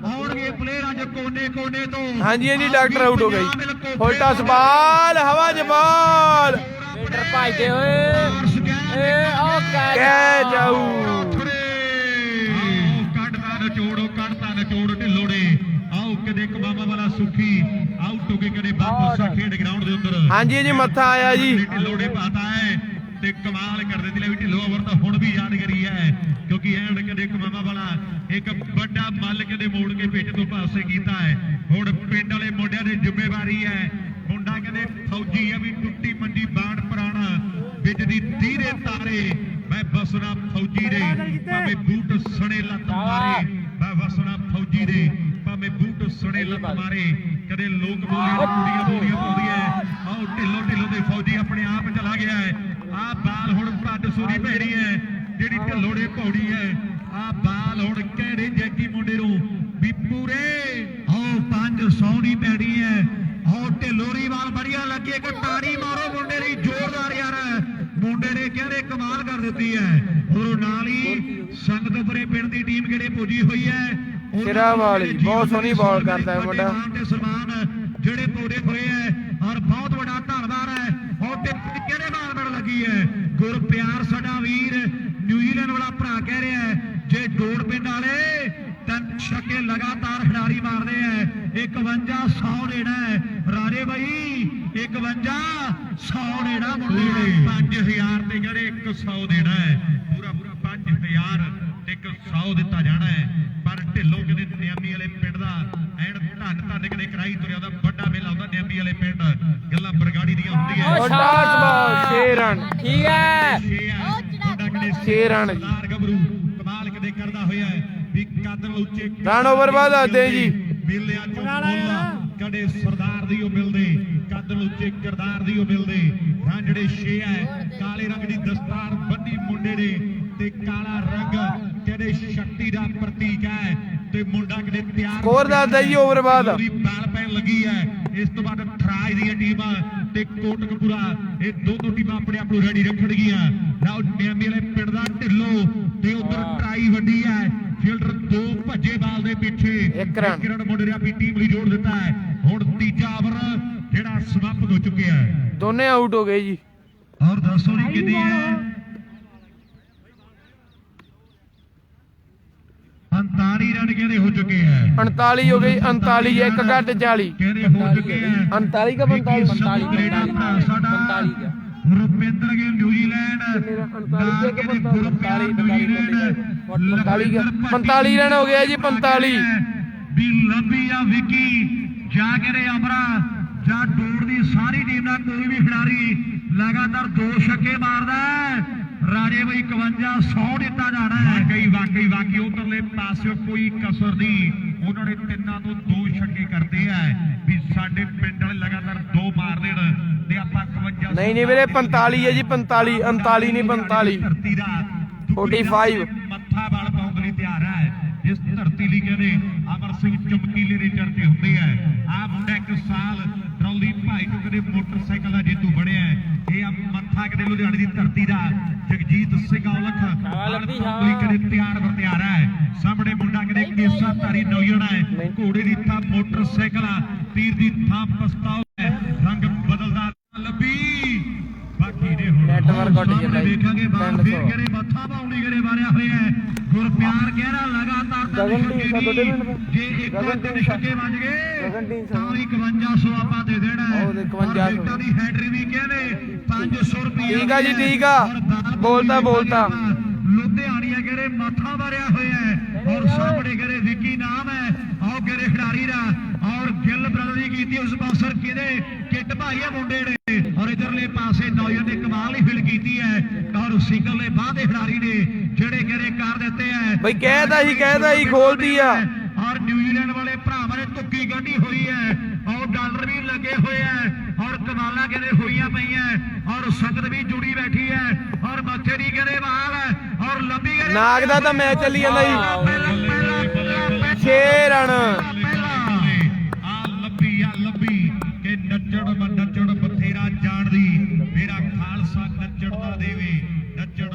ਆਉਣਗੇ ਪਲੇਅਰਾਂ ਚ ਕੋਨੇ ਤੋਂ ਹਾਂਜੀ ਹਾਂਜੀ ਡਾਕਟਰ ਆਊਟ ਹੋ ਗਈ ਫੁਲਟਾਸ ਬਾਲ ਹਵਾ 'ਚ ਬਾਲ ਮੀਟਰ ਭਜਦੇ ਹੋਏ ਏ ਓ ਕੈਚ ਆਊਟ ਕੱਢਦਾ ਨਚੋੜ ਢਿੱਲੋਂ ਨੇ ਆਓ ਕਦੇ ਕਮਾਮਾ ਵਾਲਾ ਸੁਖੀ ਆਊਟ ਹੋ ਕੇ ਕਦੇ ਵਾਪਸ ਖੇਡ ਗਰਾਊਂਡ ਦੇ ਅੰਦਰ ਹਾਂਜੀ ਜੀ ਮੱਥਾ ਆਇਆ ਜੀ ਢਿੱਲੋਂ ਨੇ ਪਾਤਾ ਹੈ ਤੇ ਕਮਾਲ ਕਰ ਦਿੱਤੀ ਲੈ ਵੀ ਢਿੱਲੋਂ ਓਵਰ ਤਾਂ ਹੁਣ ਵੀ ਯਾਦਗਾਰੀ ਹੈ ਕਿਉਂਕਿ ਐਂਡ ਕਦੇ ਕਮਾਮਾ ਵਾਲਾ ਇੱਕ ਵੱਡਾ ਮੱਲ ਕਦੇ ਮੋੜ ਕੇ ਪਿੱਚ ਤੋਂ ਪਾਸੇ ਕੀਤਾ ਹੈ ਹੁਣ ਪਿੰਡ ਵਾਲੇ ਮੁੰਡਿਆਂ ਦੀ ਜ਼ਿੰਮੇਵਾਰੀ ਹੈ ਮੁੰਡਾ ਕਹਿੰਦੇ ਫੌਜੀ ਆ ਵੀ ਟੁੱਟੀ ਮੰਡੀ ਬਾਣ ਪੁਰਾਣਾ ਵਿੱਚ ਦੀ ਧੀਰੇ ਤਾਰੇ ਮੈਂ ਬਸਣਾ ਫੌਜੀ ਦੇ ਭਾਵੇਂ ਬੂਟ ਸਣੇ ਲੱਤ ਮਾਰੇ ਮੈਂ ਵਸਣਾ ਫੌਜੀ ਦੇ ਭਾਵੇਂ ਬੂਟ ਸਣੇ ਲੱਤ ਮਾਰੇ ਕਦੇ ਲੋਕ ਬੋਲੀਆਂ ਪਾਉਂਦੀਆਂ ਆਓ ਢਿੱਲੋਂ ਦੇ ਫੌਜੀ ਆਪਣੇ ਆਪ ਚਲਾ ਗਿਆ ਹੈ ਆਹ ਬਾਲ ਹੁਣ ਭੱਜ ਸੂਰੀ ਪੈਣੀ ਹੈ ਜਿਹੜੀ ਢਿੱਲੋਂ ਨੇ ਪੌੜੀ ਹੈ ਆਹ ਬਾਲ ਹੁਣ ਕਹਿੜੇ ਜੈਕੀ ਮੁੰਡੇ ਨੂੰ ਵੀ ਪੂਰੇ ਆਓ 500 ਦੀ ਪੈਣੀ ਹੈ ਆਓ ਢਿੱਲੋਂ ਦੀ ਬਾਲ ਬੜੀਆ ਲੱਗੀ ਇੱਕ ਤਾੜੀ ਮਾਰੋ ਮੁੰਡੇ ਦੀ ਜ਼ੋਰਦਾਰ ਯਾਰ ਮੁੰਡੇ ਨੇ ਕਹਿੰਦੇ ਕਮਾਲ ਕਰ ਦਿੱਤੀ ਹੈ ਔਰ ਨਾਲ ਹੀ ਸੰਗਤਪੁਰੇ ਪਿੰਡ ਦੀ ਟੀਮ ਕਿਹੜੇ ਪੁੱਜੀ ਹੋਈ ਹੈ ਸਿਰਾ ਵਾਲੀ ਬਹੁਤ ਸੋਹਣੀ ਬਾਲ ਕਰਦਾ ਹੈ ਮੁੰਡਾ ਤੇ ਸਨਮਾਨ ਜਿਹੜੇ ਪੂਰੇ ਹੋਏ ਹੈ ਔਰ ਬਹੁਤ ਵੱਡਾ ਧੰਨਵਾਦ ਹੈ ਔਰ ਤੇ ਕਿਹੜੇ ਬਾਲ ਬੜ ਲੱਗੀ ਹੈ ਗੁਰਪਿਆਰ ਸਾਡਾ ਵੀਰ ਨਿਊਜ਼ੀਲੈਂਡ ਵਾਲਾ ਭਰਾ ਕਹਿ ਰਿਹਾ ਹੈ ਜੇ ਜੋੜ ਪਿੰਡ ਵਾਲੇ ਤਿੰਨ ਛੱਕੇ ਲਗਾਤਾਰ ਖਿਡਾਰੀ ਮਾਰਦੇ ਹੈ 51-100 ਨੇੜਾ ਹੈ ਰਾਜੇ ਬਾਈ 51-100 ਨੇੜਾ ਮੁੰਡੇ 5000 ਤੇ ਜਿਹੜੇ 100 ਦੇਣਾ ਹੈ ਪੂਰਾ 5000 ਤੇ 100 ਦਿੱਤਾ ਜਾਣਾ ਹੈ ਪਰ ਢਿੱਲੋਂ ਕਿਤੇ ਨਿਆਮੀ ਵਾਲੇ ਪਿੰਡ ਦਾ ਐਨ ਧੰਨ ਕਿਤੇ ਕਰਾਈ ਤੁਰਿਆ ਦਾ ਵੱਡਾ ਮੇਲਾ ਹੁੰਦਾ ਨਿਆਮੀ ਵਾਲੇ ਪਿੰਡ ਗੱਲਾਂ ਬਰਗਾੜੀ ਦੀਆਂ ਹੁੰਦੀਆਂ ਫੁਲਟਾਸ ਬਾਲ 6 ਰਨ ਠੀਕ ਹੈ 6 ਰਨ ਗੱਭਰੂ ਕਮਾਲ ਕਿਤੇ ਕਰਦਾ ਹੋਇਆ ਵੀ ਕਦਮ ਉੱਚੇ ਰਨ ਓਵਰ ਬਾਅਦ ਆਦੇ ਜੀ ਮੇਲਿਆਂ ਚੋਂ ਮੁੱਲਾ ਕਦੇ ਸਰਦਾਰ ਦੀ ਉਹ ਮਿਲਦੇ ਕਦਮ ਉੱਚੇ ਕਿਰਦਾਰ ਦੀ ਉਹ ਮਿਲਦੇ ਰਾਂ ਜਿਹੜੇ 6 ਹੈ ਕਾਲੇ ਰੰਗ ਦੀ ਦਸਤਾਰ ਬੰਨੀ ਮੁੰਡੇ ਨੇ ਤੇ ਕਾਲਾ ਰੰਗ ਕਹਿੰਦੇ ਸ਼ਕਤੀ ਦਾ ਪ੍ਰਤੀਕ ਹੈ ਤੇ ਮੁੰਡਾ ਕਿਤੇ ਤਿਆਰ ਸਕੋਰ ਦੱਸਦਾ ਜੀ ਓਵਰ ਬਾਅਦ ਬਾਲ ਪੈਣ ਲੱਗੀ ਹੈ ਇਸ ਤੋਂ ਬਾਅਦ ਥਰਾਜ ਦੀਆਂ ਟੀਮਾਂ ਤੇ ਕੋਟਕਪੂਰਾ ਇਹ ਦੋਨੋਂ ਟੀਮਾਂ ਆਪਣੇ ਆਪ ਨੂੰ ਰੈਡੀ ਰੱਖਣਗੀਆਂ ਲਓ ਨਿਆਮੀ ਵਾਲੇ ਪਿੰਡ ਦਾ ਢਿੱਲੋਂ ਤੇ ਉਧਰ ਟਰਾਈ ਵੱਡੀ ਹੈ ਫੀਲਡਰ 2 ਭੱਜੇ ਬਾਲ ਦੇ ਪਿੱਛੇ 1 ਰਨ ਮੁੰਡੇ ਨੇ ਆਪਣੀ ਟੀਮ ਲਈ ਜੋੜ ਦਿੱਤਾ ਹੈ ਹੁਣ ਤੀਜਾ ਓਵਰ ਜਿਹੜਾ ਦੋਨੇ ਆਊਟ ਹੋ ਗਏ ਜੀ। ਔਰ ਦੱਸੋ ਜੀ ਕਿੰਨੀ ਹੈ 39 ਰਨ ਕਹਿੰਦੇ ਹੋ ਚੁੱਕੇ ਹੈ 39 ਹੋ ਗਈ 39 1 ਘੱਟ 40 ਕਹਿੰਦੇ ਹੋ ਚੁੱਕੇ ਹੈ 39 का 45 ਕੈਨੇਡਾ ਭਰਾ ਸਾਡਾ ਰੁਪਿੰਦਰ ਗਿੱਲ ਨਿਊਜ਼ੀਲੈਂਡ 45 ਰਨ ਹੋ ਗਿਆ ਜੀ 45 ਵੀ ਲੰਬੀ ਆ ਵਿੱਕੀ ਜਾ ਕੇ ਰੇ ਅਮਰਾ ਜਾਂ ਡੋੜ ਦੀ ਸਾਰੀ ਟੀਮ ਦਾ ਕੋਈ ਵੀ ਖਿਡਾਰੀ ਲਗਾਤਾਰ 2 ਛੱਕੇ ਮਾਰਦਾ ਰਾਜੇ ਬਈ 51 100 ਦਿੱਤਾ ਜਾਣਾ ਹੈ ਵਾਕਈ ਉਧਰਲੇ ਪਾਸੇ ਕੋਈ ਕਸਰ ਨਹੀਂ ਉਹਨਾਂ ਨੇ ਤਿੰਨਾਂ ਤੋਂ 2 ਛੱਕੇ ਕਰਦੇ ਆ ਵੀ ਸਾਡੇ ਪਿੰਡ ਵਾਲੇ ਲਗਾਤਾਰ 2 ਮਾਰ ਦੇਣ ਤੇ ਆਪਾਂ 51 ਨਹੀਂ ਵੀਰੇ 45 ਹੈ ਜੀ 45 39 ਨਹੀਂ 45 ਧਰਤੀ ਦਾ 45 ਮੱਥਾ ਵਾਲ ਪਾਉਣ ਲਈ ਤਿਆਰ ਹੈ ਇਸ ਧਰਤੀ ਲਈ ਕਹਿੰਦੇ ਅਮਰ ਸਿੰਘ ਚਮਕੀਲੇ ਦੇ ਚਰਚੇ ਹੁੰਦੇ ਆ ਆ ਮੁੰਡਾ ਇੱਕ ਸਾਲ ਟਰੌਲੀ ਭਾਈ ਤੋਂ ਕਦੇ ਮੋਟਰਸਾਈਕਲ ਦਾ ਜੇਤੂ ਬਣਿਆ ਇਹ ਆ ਮੱਥਾ ਕਦੇ ਲੁਧਿਆਣੇ ਦੀ ਧਰਤੀ ਦਾ ਜਗਜੀਤ ਸਿੰਘ ਔਲਖ ਕੋਈ ਕਦੇ ਤਿਆਰ ਹੈ ਸਾਹਮਣੇ ਮੁੰਡਾ ਕਦੇ ਕੇਸਾ ਧਾਰੀ ਨੌਜਵਾਨ ਹੈ ਘੋੜੇ ਦੀ ਥਾਂ ਮੋਟਰਸਾਈਕਲ ਆ ਤੀਰ ਦੀ ਥਾਂ ਪਸਤਾਉ ਹੈ ਰੰਗ ਬਦਲਦਾ ਲੱਭੀ ਬਾਕੀ ਦੇ ਹੁਣ ਨੈਟਵਰਕ ਉੱਡ ਜਾਂਦਾ ਜੀ ਵੇਖਾਂਗੇ ਬਾਹਰ ਫੇਰ ਕਰੇ ਮੱਥਾ ਪਾਉਣੀ ਕਰੇ ਮਾਰਿਆ ਹੋਇਆ ਹੈ ਗੁਰਪਿਆਰ ਕਹਿਣਾ ਲਗਾਤਾਰ ਜੇ ਇੱਕ ਤਿੰਨ ਛੱਕੇ ਵੱਜ ਗਏ ਤਾਂ 5100 ਆਪਾਂ ਦੇ ਦੇਣਾ ਹੈ 5100 ਦੀ ਹੈਡਰੀ ਵੀ ਕਹਿੰਦੇ 500 ਰੁਪਏ ਠੀਕ ਆ ਜੀ ਠੀਕ ਆ ਬੋਲਤਾ ਲੁਧਿਆਣੀਆ ਕਹਿੰਦੇ ਮੱਥਾ ਮਾਰਿਆ ਹੋਇਆ ਹੈ ਔਰ ਸਾਹਮਣੇ ਕਹਿੰਦੇ ਵਿੱਕੀ ਨਾਮ ਹੈ ਆਓ ਕਹਿੰਦੇ ਖਿਡਾਰੀ ਦਾ ਔਰ ਗਿੱਲ ਬ੍ਰਦਰ ਦੀ ਕੀਤੀ ਉਸ ਪਾਸਰ ਕਿਹਦੇ ਕਿੱਟ ਭਾਈ ਹੈ ਮੁੰਡੇ ਨੇ ਔਰ ਇਧਰਲੇ ਪਾਸੇ ਨੌਜਵਾਨ ਨੇ ਕਮਾਲ ਹੀ ਫਿਲ ਕੀਤੀ ਹੈ ਔਰ ਸਿੰਗਲ ਨੇ ਬਾਹ ਦੇ ਖਿਡਾਰੀ ਨੇ ਜਿਹੜੇ ਕਹਿੰਦੇ ਕਰ ਦਿੱਤੇ ਹੈ ਬਈ ਕਹਿਦਾ ਹੀ ਖੋਲਦੀ ਆ ਔਰ ਨਿਊਜ਼ੀਲੈਂਡ ਵਾਲੇ ਭਰਾਵਾਂ ਨੇ ਤੁੱਕੀ ਗੱਡੀ ਹੋਈ ਹੈ ਔਰ ਡਾਲਰ ਵੀ ਲੱਗੇ ਹੋਏ ਹੈ ਔਰ ਕਮਾਲਾਂ ਕਹਿੰਦੇ ਹੋਈਆਂ ਪਈਆਂ ਔਰ ਸੰਗਤ ਵੀ ਜੁੜੀ ਬੈਠੀ ਹੈ ਔਰ ਮੱਥੇ ਦੀ ਕਹਿੰਦੇ ਵਾਲ ਹੈ ਔਰ ਲੰਬੀ ਕਹਿੰਦੇ ਨਾਗ ਦਾ ਤਾਂ ਮੈਚ ਚੱਲੀ ਜਾਂਦਾ ਜੀ 6 ਰਨ ਲੱਭੀ ਕਿ ਨੱਚਣ ਬਥੇਰਾ ਜਾਣਦੀ ਮੇਰਾ ਖਾਲਸਾ ਨੱਚਣ ਨਾ ਦੇਵੇ ਨੱਚਣ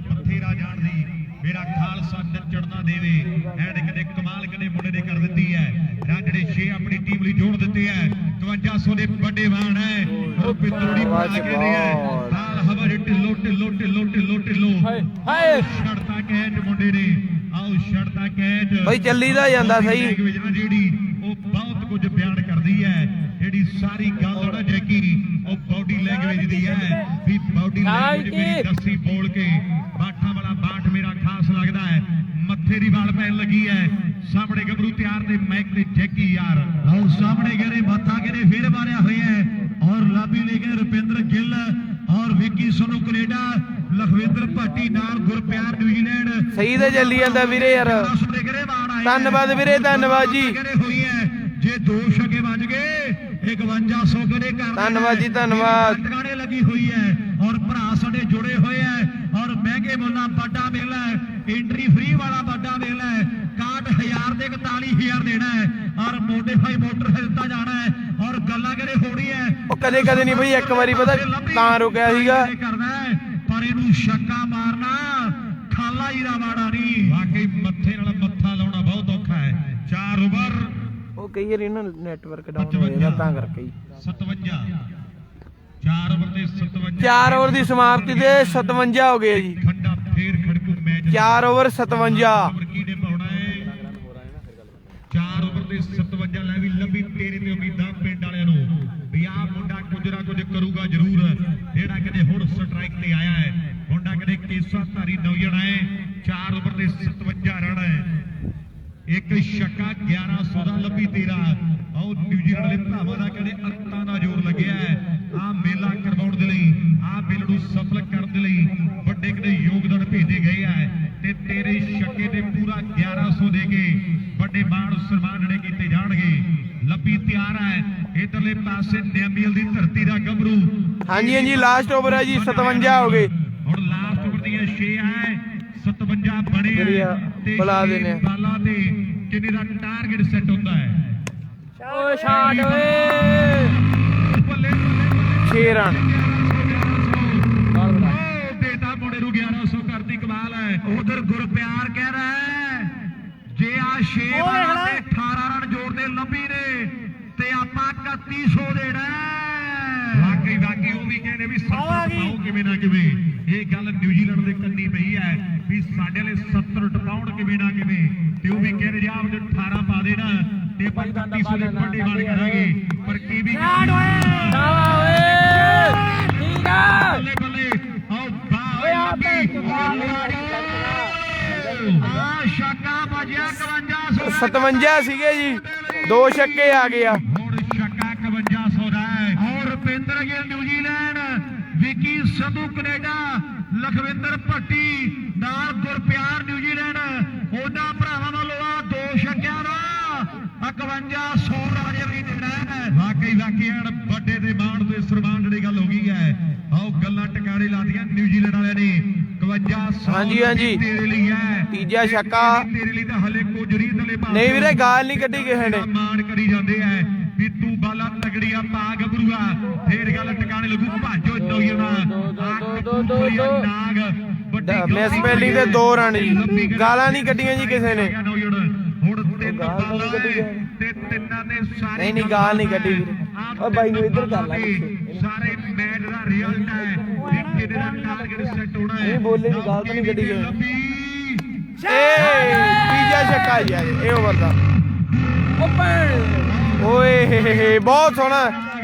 ਬਥੇਰਾ ਜਾਣਦੀ ਮੇਰਾ ਖਾਲਸਾ ਨੱਚਣ ਨਾ ਦੇਵੇ ਐਡ ਕਦੇ ਕਮਾਲ ਕਦੇ ਮੁੰਡੇ ਨੇ ਕਰ ਦਿੱਤੀ ਹੈ ਰਾਜੜੇ 6 ਆਪਣੀ ਟੀਮ ਲਈ ਜੋੜ ਦਿੱਤੇ ਹੈ 5200 ਦੇ ਵੱਡੇ ਵਾਣ ਹੈ ਉਹ ਪਿੱਤੋੜੀ ਪਾ ਕਹਿੰਦੇ ਹੈ ਬਾਲ ਹਵਾ ਢਿੱਲੋ ਹਾਏ ਛੜਤਾ ਕੈਚ ਮੁੰਡੇ ਨੇ ਆਓ ਛੜਤਾ ਕੈਚ ਬਈ ਚੱਲੀ ਦਾ ਜਾਂਦਾ ਸਹੀ ਜਿਹੜੀ ਉਹ ਬਹੁਤ ਕੁਝ ਬਿਆਨ ਕਰਦੀ ਹੈ ਜਿਹੜੀ ਸਾਰੀ ਗੱਲ ਨਾ ਜੈਕੀ ਉਹ ਬਾਡੀ ਲੈਂਗੁਏਜ ਦੀ ਹੈ ਵੀ ਬਾਡੀ ਲੈਂਗੁਏਜ ਮੇਰੀ ਦੱਸੀ ਬੋਲ ਕੇ ਬਾਠਾਂ ਵਾਲਾ ਬਾਠ ਮੇਰਾ ਖਾਸ ਲੱਗਦਾ ਹੈ ਮੱਥੇ ਦੀ ਵਾਲ ਪੈਣ ਲੱਗੀ ਹੈ ਸਾਹਮਣੇ ਗੱਭਰੂ ਤਿਆਰ ਤੇ ਮੈਕ ਤੇ ਜੈਕੀ ਯਾਰ ਆਓ ਸਾਹਮਣੇ ਗਰੇ ਮੱਥਾ ਗਰੇ ਫੇਰ ਮਾਰਿਆ ਹੋਇਆ ਹੈ ਔਰ ਲਾਬੀ ਲੈ ਕੇ ਰੁਪਿੰਦਰ ਗਿੱਲ ਔਰ ਵਿੱਕੀ ਸੋਨੂ ਕੈਨੇਡਾ ਲਖਵਿੰਦਰ ਭਾਟੀ ਨਾਲ ਗੁਰਪਿਆਰ ਨਿਊਜ਼ੀਲੈਂਡ ਸਹੀ ਤੇ ਚੱਲੀ ਜਾਂਦਾ ਵੀਰੇ ਯਾਰ ਧੰਨਵਾਦ ਵੀਰੇ ਧੰਨਵਾਦ ਜੀ ਹੋਈ ਹੈ ਜੇ 2 ਛੱਕੇ ਵੱਜ ਗਏ 5100 ਕਦੇ ਕਰ ਧੰਨਵਾਦ ਜੀ ਧੰਨਵਾਦ ਟਿਕਾਣੇ ਲੱਗੀ ਹੋਈ ਹੈ ਔਰ ਭਰਾ ਸਾਡੇ ਜੁੜੇ ਹੋਏ ਹੈ ਔਰ ਮਹਿੰਗੇ ਮੁੱਲਾਂ ਵੱਡਾ ਮੇਲਾ ਹੈ ਐਂਟਰੀ ਫ੍ਰੀ ਵਾਲਾ ਵੱਡਾ ਮੇਲਾ ਹੈ 61000 ਦੇ 41000 ਦੇਣਾ ਹੈ ਔਰ ਮੋਡੀਫਾਈ ਮੋਟਰ ਦਿੱਤਾ ਜਾਣਾ ਹੈ ਔਰ ਗੱਲਾਂ ਕਿਹੜੇ ਹੋਣੀ ਹੈ ਉਹ ਕਦੇ ਨਹੀਂ ਬਈ ਇੱਕ ਵਾਰੀ ਪਤਾ ਤਾਂ ਰੁਕਿਆ ਸੀਗਾ ਕਰਦਾ ਹੈ ਪਰ ਇਹਨੂੰ ਛੱਕਾ ਮਾਰਨਾ ਖਾਲਾ ਹੀ ਦਾ ਮਾੜਾ ਨਹੀਂ ਵਾਕਈ ਮੱਥੇ ਨਾਲ ਮੱਥਾ ਲਾਉਣਾ ਬਹੁਤ ਔਖਾ ਹੈ 4 ਓਵਰ ਉਹ ਕਈ ਵਾਰੀ ਇਹਨਾਂ ਨੈਟਵਰਕ ਡਾਊਨ ਹੋ ਜਾਂਦਾ ਤਾਂ ਕਰਕੇ 57 4 ਓਵਰ ਤੇ 57 4 ਓਵਰ ਦੀ ਸਮਾਪਤੀ ਤੇ 57 ਹੋ ਗਏ ਜੀ ਖੰਡਾ ਫੇਰ ਖੜਕੂ ਮੈਚ 4 ਓਵਰ 57 ਕੀ ਨੇ ਪਾਉਣਾ ਹੈ 4 ਓਵਰ ਤੇ 57 ਲੈ ਵੀ ਲੰਬੀ ਤੇਰੇ ਤੇ ਉਮੀਦਾਂ ਪਿੰਡ ਵਾਲਿਆਂ ਨੂੰ ਵੀ ਆਹ ਮੁੰਡਾ ਕੁਝ ਨਾ ਕੁਝ ਕਰੂਗਾ ਜ਼ਰੂਰ ਜਿਹੜਾ ਕਦੇ ਹੁਣ ਸਟ੍ਰਾਈਕ ਤੇ ਆਇਆ ਹੈ ਮੁੰਡਾ ਕਦੇ ਕੇਸਾ ਧਾਰੀ ਨੌਜਵਾਨ ਹੈ 4 ਓਵਰ ਤੇ 57 ਰਨ ਹੈ ਇੱਕ ਛੱਕਾ 1100 ਦਾ ਲੱਭੀ ਤੇਰਾ ਆਓ ਨਿਊਜ਼ੀਲੈਂਡ ਦੇ ਭਰਾਵਾਂ ਦਾ ਕਹਿੰਦੇ ਅੰਤਾਂ ਦਾ ਜ਼ੋਰ ਲੱਗਿਆ ਆ ਮੇਲਾ ਕਰਵਾਉਣ ਦੇ ਲਈ ਆ ਮੇਲੇ ਨੂੰ ਸਫਲ ਕਰਨ ਦੇ ਲਈ ਵੱਡੇ ਕਿਤੇ ਯੋਗਦਾਨ ਭੇਜੇ ਗਏ ਆ ਤੇ ਤੇਰੇ ਛੱਕੇ ਤੇ ਪੂਰਾ 1100 ਦੇ ਕੇ ਵੱਡੇ ਮਾਣ ਸਨਮਾਨ ਜਿਹੜੇ ਕੀਤੇ ਜਾਣਗੇ ਲੱਭੀ ਤਿਆਰ ਹੈ ਇਧਰਲੇ ਪਾਸੇ ਨਿਆਮੀਲ ਦੀ ਧਰਤੀ ਦਾ ਗੱਭਰੂ ਹਾਂਜੀ ਲਾਸਟ ਓਵਰ ਹੈ ਜੀ 57 ਹੋ ਗਏ ਹੁਣ ਲਾਸਟ ਓਵਰ ਦੀਆਂ 6 ਹੈ 57 ਬਣੇ ਤੇ ਬੁਲਾ ਦੇਣੇ ਬਾਲਾਂ ਤੇ ਕਿੰਨੇ ਦਾ ਟਾਰਗੇਟ ਸੈੱਟ ਹੁੰਦਾ ਹੈ ਓਏ ਸ਼ਾਟ ਓਏ 6 ਰਨ ਦੇਤਾ ਮੁੰਡੇ ਨੂੰ 1100 ਕਰਦੀ ਕਮਾਲ ਹੈ ਉਧਰ ਗੁਰਪਿਆਰ ਕਹਿ ਰਿਹਾ ਹੈ ਜੇ ਆ 6 ਵਾਰਾਂ ਤੇ 18 ਰਨ ਜੋੜਦੇ ਲੰਬੀ ਨੇ ਤੇ ਆਪਾਂ 3100 ਦੇਣਾ ਵਾਕਈ ਨੇ ਵੀ 70 ਟਪਾਓ ਕਿਵੇਂ ਨਾ ਕਿਵੇਂ। ਇਹ ਗੱਲ ਨਿਊਜ਼ੀਲੈਂਡ ਦੇ ਕੰਨੀ ਪਈ ਹੈ ਵੀ ਸਾਡੇ ਵਾਲੇ 70 ਟਪਾਉਣ ਕਿਵੇਂ ਨਾ ਕਿਵੇਂ, ਤੇ ਉਹ ਵੀ ਕਹਿੰਦੇ ਜਾਂ 18 ਪਾ ਦੇਣਾ ਤੇ ਆਪਾਂ 3100 ਦੇ ਵੱਡੇ ਬਣ ਕਰਾਂਗੇ। ਪਰ ਕੀ ਵੀ ਬੱਲੇ ਬੱਲੇ ਆਓ ਛੱਕਾ ਵੱਜਿਆ 5100 57 ਸੀਗੇ ਜੀ, 2 ਛੱਕੇ ਆ ਗਏ ਆ। ਹੁਣ ਛੱਕਾ 5100 ਦਾ ਹੈ। ਔਰ ਰੁਪਿੰਦਰ ਗਿੱਲ ਨਿਊਜ਼ੀਲੈਂਡ, ਵਿੱਕੀ ਸੰਧੂ ਕੈਨੇਡਾ, ਲਖਵਿੰਦਰ ਭੱਟੀ ਨਾਲ ਗੁਰਪਿਆਰ ਨਿਊਜ਼ੀਲੈਂਡ, ਉਹਨਾਂ ਭਰਾਵਾਂ ਵੱਲੋਂ ਆ 2 ਛੱਕਿਆਂ ਦਾ 5100 ਰਾਜੇ ਵੀ ਦੇਣਾ ਹੈ। ਵਾਕਈ ਵੱਡੇ ਦੇ ਮਾਣ ਤੇ ਸਨਮਾਨ ਜਿਹੜੀ ਗੱਲ ਹੋ ਗਈ ਹੈ। ਆਓ ਗੱਲਾਂ ਟਿਕਾਣੇ ਲਾਦੀਆਂ ਨਿਊਜ਼ੀਲੈਂਡ ਵਾਲਿਆਂ ਨੇ। 5100 ਹਾਂਜੀ ਤੇਰੇ ਲਈ ਹੈ, ਤੀਜਾ ਛੱਕਾ। ਤੇਰੇ ਲਈ ਤਾਂ ਹਲੇ ਕੁਝ ਰੀਤ ਲਈ ਨਹੀਂ ਵੀਰੇ, ਗਾਲ ਨਹੀਂ ਕੱਢੀ ਕਿਸੇ ਨੇ। ਮਾਣ ਕਰੀ ਜਾਂਦੇ ਐ ਵੀ ਤੂੰ ਬਾਲਾ ਤਗੜੀਆ ਪਾ ਗੱਭਰੂਆ, ਫੇਰ ਗੱਲ ਟਿਕਾਣੇ ਲੱਗੂ। ਭਾਜੋ ਨੌਜਣਾ ਨਾਗ ਵੱਡੀ ਮਿਸ ਬੈਲਿੰਗ ਦੇ 2 ਰਨ ਜੀ, ਗਾਲਾਂ ਨਹੀਂ ਕੱਢੀਆਂ ਜੀ ਕਿਸੇ ਨੇ। ਹੁਣ 3 ਬਾਲਾਂ ਤੇ ਤਿੰਨਾਂ ਨੇ ਸਾਰੇ ਨਹੀਂ ਗਾਲ ਨਹੀਂ ਕੱਢੀ ਵੀਰੇ। ਓ ਬਾਈ ਨੂੰ ਇੱਧਰ ਕਰ ਲੈ, ਸਾਰੇ ਮੈਚ ਦਾ ਰਿਜ਼ਲਟ ਹੈ ਕਿ ਕਿਹਦੇ ਦਾ ਟਾਰਗੇਟ ਸੈੱਟ ਹੋਣਾ ਹੈ। ਇਹ ਬੋਲੇ ਦੀ ਗਾਲ ਤਾਂ ਨਹੀਂ ਕੱਢੀ ਗਈ। ਤੀਜਾ ਛੱਕਾ ਜੀ ਇਹ ਓਵਰ ਦਾ। ਓਏ ਬਹੁਤ ਸੋਹਣਾ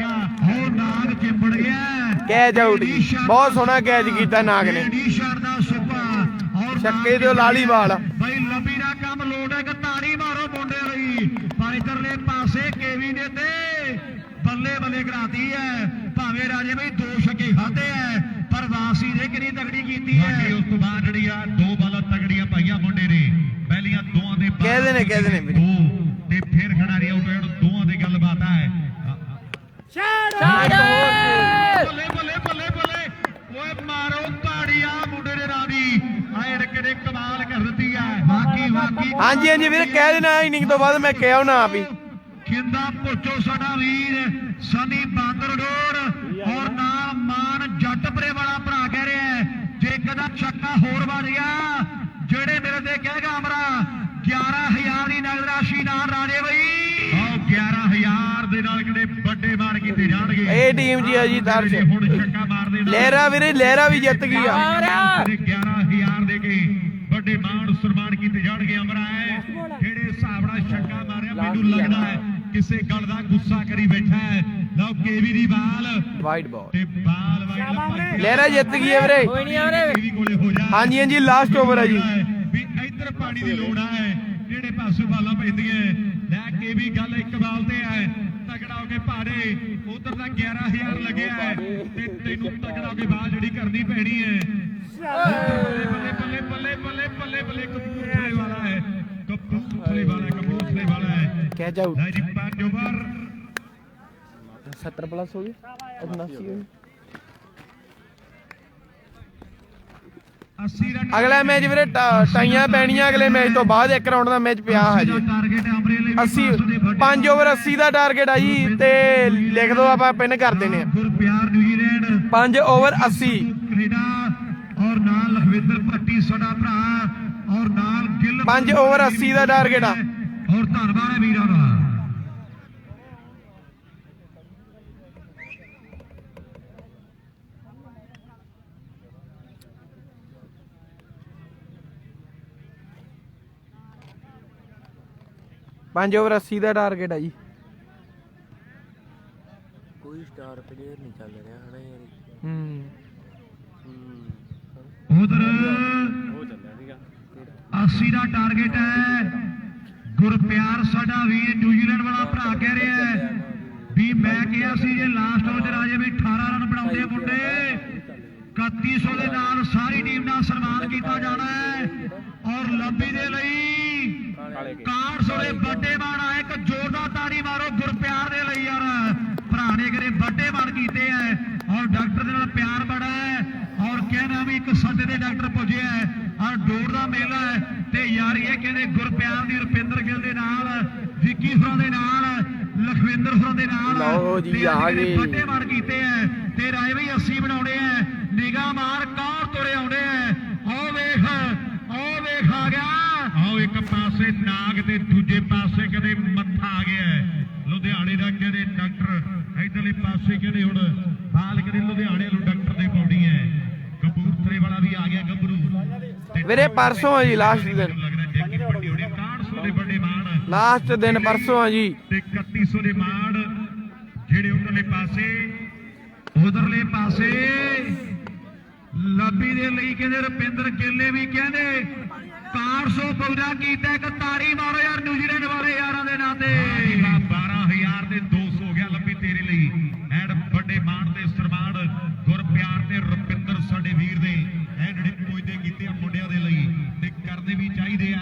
ਹੁਣ ਨਾਗ ਚਿੰਬੜ ਗਿਆ, ਕੈਚ ਆਊਟ ਜੀ, ਬਹੁਤ ਸੋਹਣਾ ਕੈਚ ਕੀਤਾ ਨਾਗ ਨੇ। ਨਿਸ਼ਾਨ ਦਾ ਸੁਪਾ ਔਰ ਛੱਕੇ ਤੇ ਲਾਲੀ ਵਾਲ। ਬਈ ਲੱਭੀ ਦਾ ਕੰਮ ਲੋਡ ਹੈ ਕਿ ਤਾੜੀ ਮਾਰੋ ਮੁੰਡੇ ਲਈ। ਪਰ ਇਧਰਲੇ ਪਾਸੇ ਕੇਵੀ ਨੇ ਤੇ ਬੱਲੇ ਬੱਲੇ ਕਰਾਤੀ ਹੈ। ਭਾਵੇਂ ਰਾਜੇ ਬਈ 2 ਛੱਕੇ ਖਾਦੇ ਐ, ਪਰ ਵਾਸੀ ਨੇ ਕਿੰਨੀ ਤਗੜੀ ਕੀਤੀ ਹੈ। ਉਸ ਤੋਂ ਬਾਅਦ ਜਿਹੜੀ ਆ 2 ਬਾਲਾਂ ਤਗੜੀਆਂ ਪਾਈਆਂ ਮੁੰਡੇ ਨੇ। ਪਹਿਲੀਆਂ ਦੋਆਂ ਦੇ ਕਹਿੰਦੇ ਨੇ ਵੀਰੇ। ਤੇ ਫਿਰ ਖਿਡਾਰੀ ਆਊਟ ਹੋਣ, ਦੋਆਂ ਦੀ ਗੱਲਬਾਤ ਹੈ। ਬੱਲੇ ਬੱਲੇ ਬੱਲੇ ਬੱਲੇ ਓਏ ਮਾਰੋ ਤਾੜੀਆਂ ਮੁੰਡੇ ਦੇ ਨਾਂ ਦੀ। ਆਏ ਰਕੜੇ ਕਮਾਲ ਕਰ ਦਿੱਤੀ ਹੈ। ਬਾਕੀ ਹਾਂਜੀ ਵੀਰੇ, ਕਹਿ ਦੇਣਾ ਇਨਿੰਗ ਤੋਂ ਬਾਅਦ ਮੈਂ ਕਿਹਾ ਨਾ ਵੀ ਕਿੰਦਾ ਪੁੱਛੋ ਸਾਡਾ ਵੀਰ ਸਨੀ ਬਾਂਦਰ ਡੋਰ ਔਰ ਨਾਮ ਮਾਨ ਜੱਟਪਰੇ ਵਾਲਾ ਭਰਾ ਕਹਿ ਰਿਹਾ ਹੈ ਜੇ ਕਦਾ ਛੱਕਾ ਹੋਰ ਵੱਜ ਗਿਆ, ਜਿਹੜੇ ਮੇਰੇ ਤੇ ਕਹੇਗਾ ਅਮਰਾ 11000 ਦੀ ਨਗਦ ਰਾਸ਼ੀ ਨਾਲ ਰਾਜੇ ਬਈ। ਆਹ 11000 ਦੇ ਨਾਲ ਕਿਹੜੇ ਵੱਡੇ ਮਾਰ ਕੀਤੇ ਜਾਣਗੇ। ਇਹ ਟੀਮ ਜੀ ਆ ਜੀ ਦਰਸ਼। ਹੁਣ ਛੱਕਾ ਮਾਰਦੇ ਲਹਿਰਾ ਵੀਰੇ, ਲਹਿਰਾ ਵੀ ਜਿੱਤ ਗਈ ਆ। 11000 ਦੇ ਕੇ ਵੱਡੇ ਮਾਣ ਸਨਮਾਨ ਕੀਤੇ ਜਾਣਗੇ। ਅਮਰਾ ਹੈ ਜਿਹੜੇ ਹਿਸਾਬ ਨਾਲ ਛੱਕਾ ਮਾਰਿਆ, ਮੈਨੂੰ ਲੱਗਦਾ ਹੈ ਕਿਸੇ ਗੱਲ ਦਾ ਗੁੱਸਾ ਕਰੀ ਬੈਠਾ ਹੈ। ਲਓ ਕੇਵੀ ਦੀ ਬਾਲ ਵਾਈਡ ਬਾਲ ਤੇ ਬਾਲ ਵਾਈਡ ਲਹਿਰਾ ਜਿੱਤ ਗਈ ਹੈ ਵੀਰੇ। ਕੇਵੀ ਕੋਲੇ ਹੋ ਜਾ। ਹਾਂਜੀ ਲਾਸਟ ਓਵਰ ਹੈ ਜੀ। ਵੀ ਇੱਧਰ ਪਾਣੀ ਦੀ ਲੋੜ ਹੈ, ਜਿਹੜੇ ਪਾਸੇ ਬਾਲਾਂ ਪੈਂਦੀਆਂ ਲੈ ਕੇ ਵੀ ਗੱਲ ਇੱਕ ਬਾਲ ਤੇ ਹੈ। ਤਗੜਾ ਹੋ ਕੇ ਭਾਰੇ ਉਧਰ ਦਾ 11000 ਲੱਗਿਆ ਹੈ ਤੇ ਤੈਨੂੰ ਤਗੜਾ ਹੋ ਕੇ ਬਾਲ ਜਿਹੜੀ ਕਰਨੀ ਪੈਣੀ ਹੈ। ਬੱਲੇ ਬੱਲੇ ਬੱਲੇ ਬੱਲੇ ਬੱਲੇ ਬੱਲੇ ਕਪੂਰਥਲੇ ਵਾਲਾ ਹੈ, ਕਪੂਰਥਲੇ ਵਾਲਾ ਹੈ। Catch out. ਲੈ ਜੀ 5 ਓਵਰ 70 ਪਲੱਸ ਹੋ ਗਏ, 79 ਹੋ ਗਏ। 80 ਰਨ ਅਗਲਾ ਮੈਚ ਵੀਰੇ ਟਾਈਆਂ ਪੈਣੀਆਂ। ਅਗਲੇ ਮੈਚ ਤੋਂ ਬਾਅਦ 1 ਰਾਉਂਡ ਦਾ ਮੈਚ ਪਿਆ ਹਜੇ। ਟਾਰਗੇਟ ਅਮਰੇ ਲਈ 80 5 ਓਵਰ 80 ਦਾ ਟਾਰਗੇਟ ਆ ਜੀ, ਤੇ ਲਿਖ ਦੋ ਆਪਾਂ ਪਿੰਨ ਕਰ ਦੇਣੇ ਆ। ਗੁਰਪਿਆਰ ਨਿਊਜ਼ੀਲੈਂਡ 5 ਓਵਰ 80 ਕੈਨੇਡਾ ਔਰ ਨਾਲ ਲਖਵਿੰਦਰ ਭੱਟੀ ਸਾਡਾ ਭਰਾ ਔਰ ਨਾਲ ਗਿੱਲ 5 ਓਵਰ 80 ਦਾ ਟਾਰਗੇਟ ਆ। ਔਰ ਧੰਨਵਾਦ ਹੈ ਵੀਰਾਂ ਦਾ। ਪੰਜ ਓਵਰ 80 ਦਾ ਟਾਰਗੇਟ ਆ ਜੀ। ਕੋਈ ਸਟਾਰ ਪਲੇਅਰ ਨਹੀਂ ਚੱਲ ਰਿਹਾ ਹਨਾ ਯਾਰ। ਉਧਰ ਉਹ ਚੱਲਿਆ ਸੀਗਾ 80 ਦਾ ਟਾਰਗੇਟ ਹੈ। ਗੁਰਪਿਆਰ ਸਾਡਾ ਵੀਰ ਨਿਊਜ਼ੀਲੈਂਡ ਵਾਲਾ ਭਰਾ ਕਹਿ ਰਿਹਾ ਹੈ ਵੀ ਮੈਂ ਕਿਹਾ ਸੀ ਜੇ ਲਾਸਟ ਓਵਰ ਚ ਰਾਜੇ ਵੀ 18 ਰਨ ਬਣਾਉਂਦੇ ਮੁੰਡੇ 3100 ਦੇ ਨਾਲ ਸਾਰੀ ਟੀਮ ਦਾ ਸਨਮਾਨ ਕੀਤਾ ਜਾਣਾ ਹੈ। ਔਰ ਲੰਬੀ ਦੇ ਲਈ 6100 ਦੇ ਵੱਡੇ ਮਾਣ ਆਏ। ਇੱਕ ਜ਼ੋਰਦਾਰ ਤਾੜੀ ਮਾਰੋ ਗੁਰਪਿਆਰ ਦੇ ਲਈ ਯਾਰ, ਭਰਾ ਨੇ ਕਿਹੜੇ ਵੱਡੇ ਮਾਣ ਕੀਤੇ ਐ ਔਰ ਡਾਕਟਰ ਦੇ ਨਾਲ ਪਿਆਰ ਬੜਾ ਹੈ ਔਰ ਕਹਿਣਾ ਵੀ ਇੱਕ ਸੱਦੇ ਦੇ ਡਾਕਟਰ ਪੁੱਜਿਆ ਹੈ ਔਰ ਡੋਰ ਦਾ ਮੇਲਾ ਹੈ ਤੇ ਯਾਰ ਇਹ ਕਹਿੰਦੇ ਗੁਰਪਿਆਰ ਦੀ ਰੁਪਿੰਦਰ ਗਿੱਲ ਦੇ ਨਾਲ, ਵਿੱਕੀ ਹੋਰਾਂ ਦੇ ਨਾਲ, ਲਖਵਿੰਦਰ ਹੋਰਾਂ ਦੇ ਨਾਲ ਲਓ ਜੀ ਆ ਗਏ ਵੱਡੇ ਮਾਣ ਕੀਤੇ ਐ ਤੇ ਰਾਏ ਵੀ 80 ਬਣਾਉਣੇ ਐ। ਨਿਗਾਹ ਮਾਰ ਕਾਰ ਤੁਰੇ ਆਉਂਦੇ ਐ। ਆਹ ਵੇਖ ਆ ਗਿਆ। ਆਓ ਇੱਕ ਪਾਸੇ ਨਾਗ ਤੇ ਦੂਜੇ ਪਾਸੇ ਕਦੇ ਮੱਥਾ ਆ ਗਿਆ ਲੁਧਿਆਣੇ ਦਾ ਕਹਿੰਦੇ ਡਾਕਟਰ, ਇਧਰਲੇ ਪਾਸੇ ਕਹਿੰਦੇ ਹੁਣ ਬਾਲ ਕਰੇ ਲੁਧਿਆਣੇ ਨੂੰ ਡਾਕਟਰ ਦੇ ਪੌੜੀ ਹੈ ਕਪੂਰਥਲੇ ਵਾਲਾ ਵੀ ਆ ਗਿਆ ਗੱਭਰੂ ਤੇ ਵੀਰੇ ਪਰਸੋਂ ਆ ਜੀ ਲਾਸਟ ਦਿਨ ਲੱਗਦਾ ਜੱਗੀ ਵੱਡੀ ਹੋਣੀ 6100 ਦੇ ਵੱਡੇ ਮਾਣ ਲਾਸਟ ਦਿਨ ਪਰਸੋਂ ਆ ਜੀ ਤੇ 3100 ਦੇ ਮਾਣ ਜਿਹੜੇ ਉਧਰਲੇ ਪਾਸੇ ਲੱਭੀ ਦੇ ਲਈ ਕਹਿੰਦੇ ਰੁਪਿੰਦਰ ਕੇਲੇ ਵੀ ਕਹਿੰਦੇ 400 ਪੂਰਾ ਕੀਤਾ ਇੱਕ ਤਾੜੀ ਮਾਰੋ ਯਾਰ ਨਿਊਜ਼ੀਲੈਂਡ ਵਾਲੇ ਯਾਰਾਂ ਦੇ ਨਾਂ ਤੇ 12000 ਦੇ 200 ਹੋ ਗਿਆ ਲੱਭੀ ਤੇਰੇ ਲਈ ਐਡ ਵੱਡੇ ਮਾਣ ਤੇ ਸਨਮਾਨ ਗੁਰਪਿਆਰ ਤੇ ਰੁਪਿੰਦਰ ਸਾਡੇ ਵੀਰ ਦੇ ਇਹ ਜਿਹੜੇ ਪੁੱਜਦੇ ਕੀਤੇ ਆ ਮੁੰਡਿਆਂ ਦੇ ਲਈ ਤੇ ਕਰਨੇ ਵੀ ਚਾਹੀਦੇ ਆ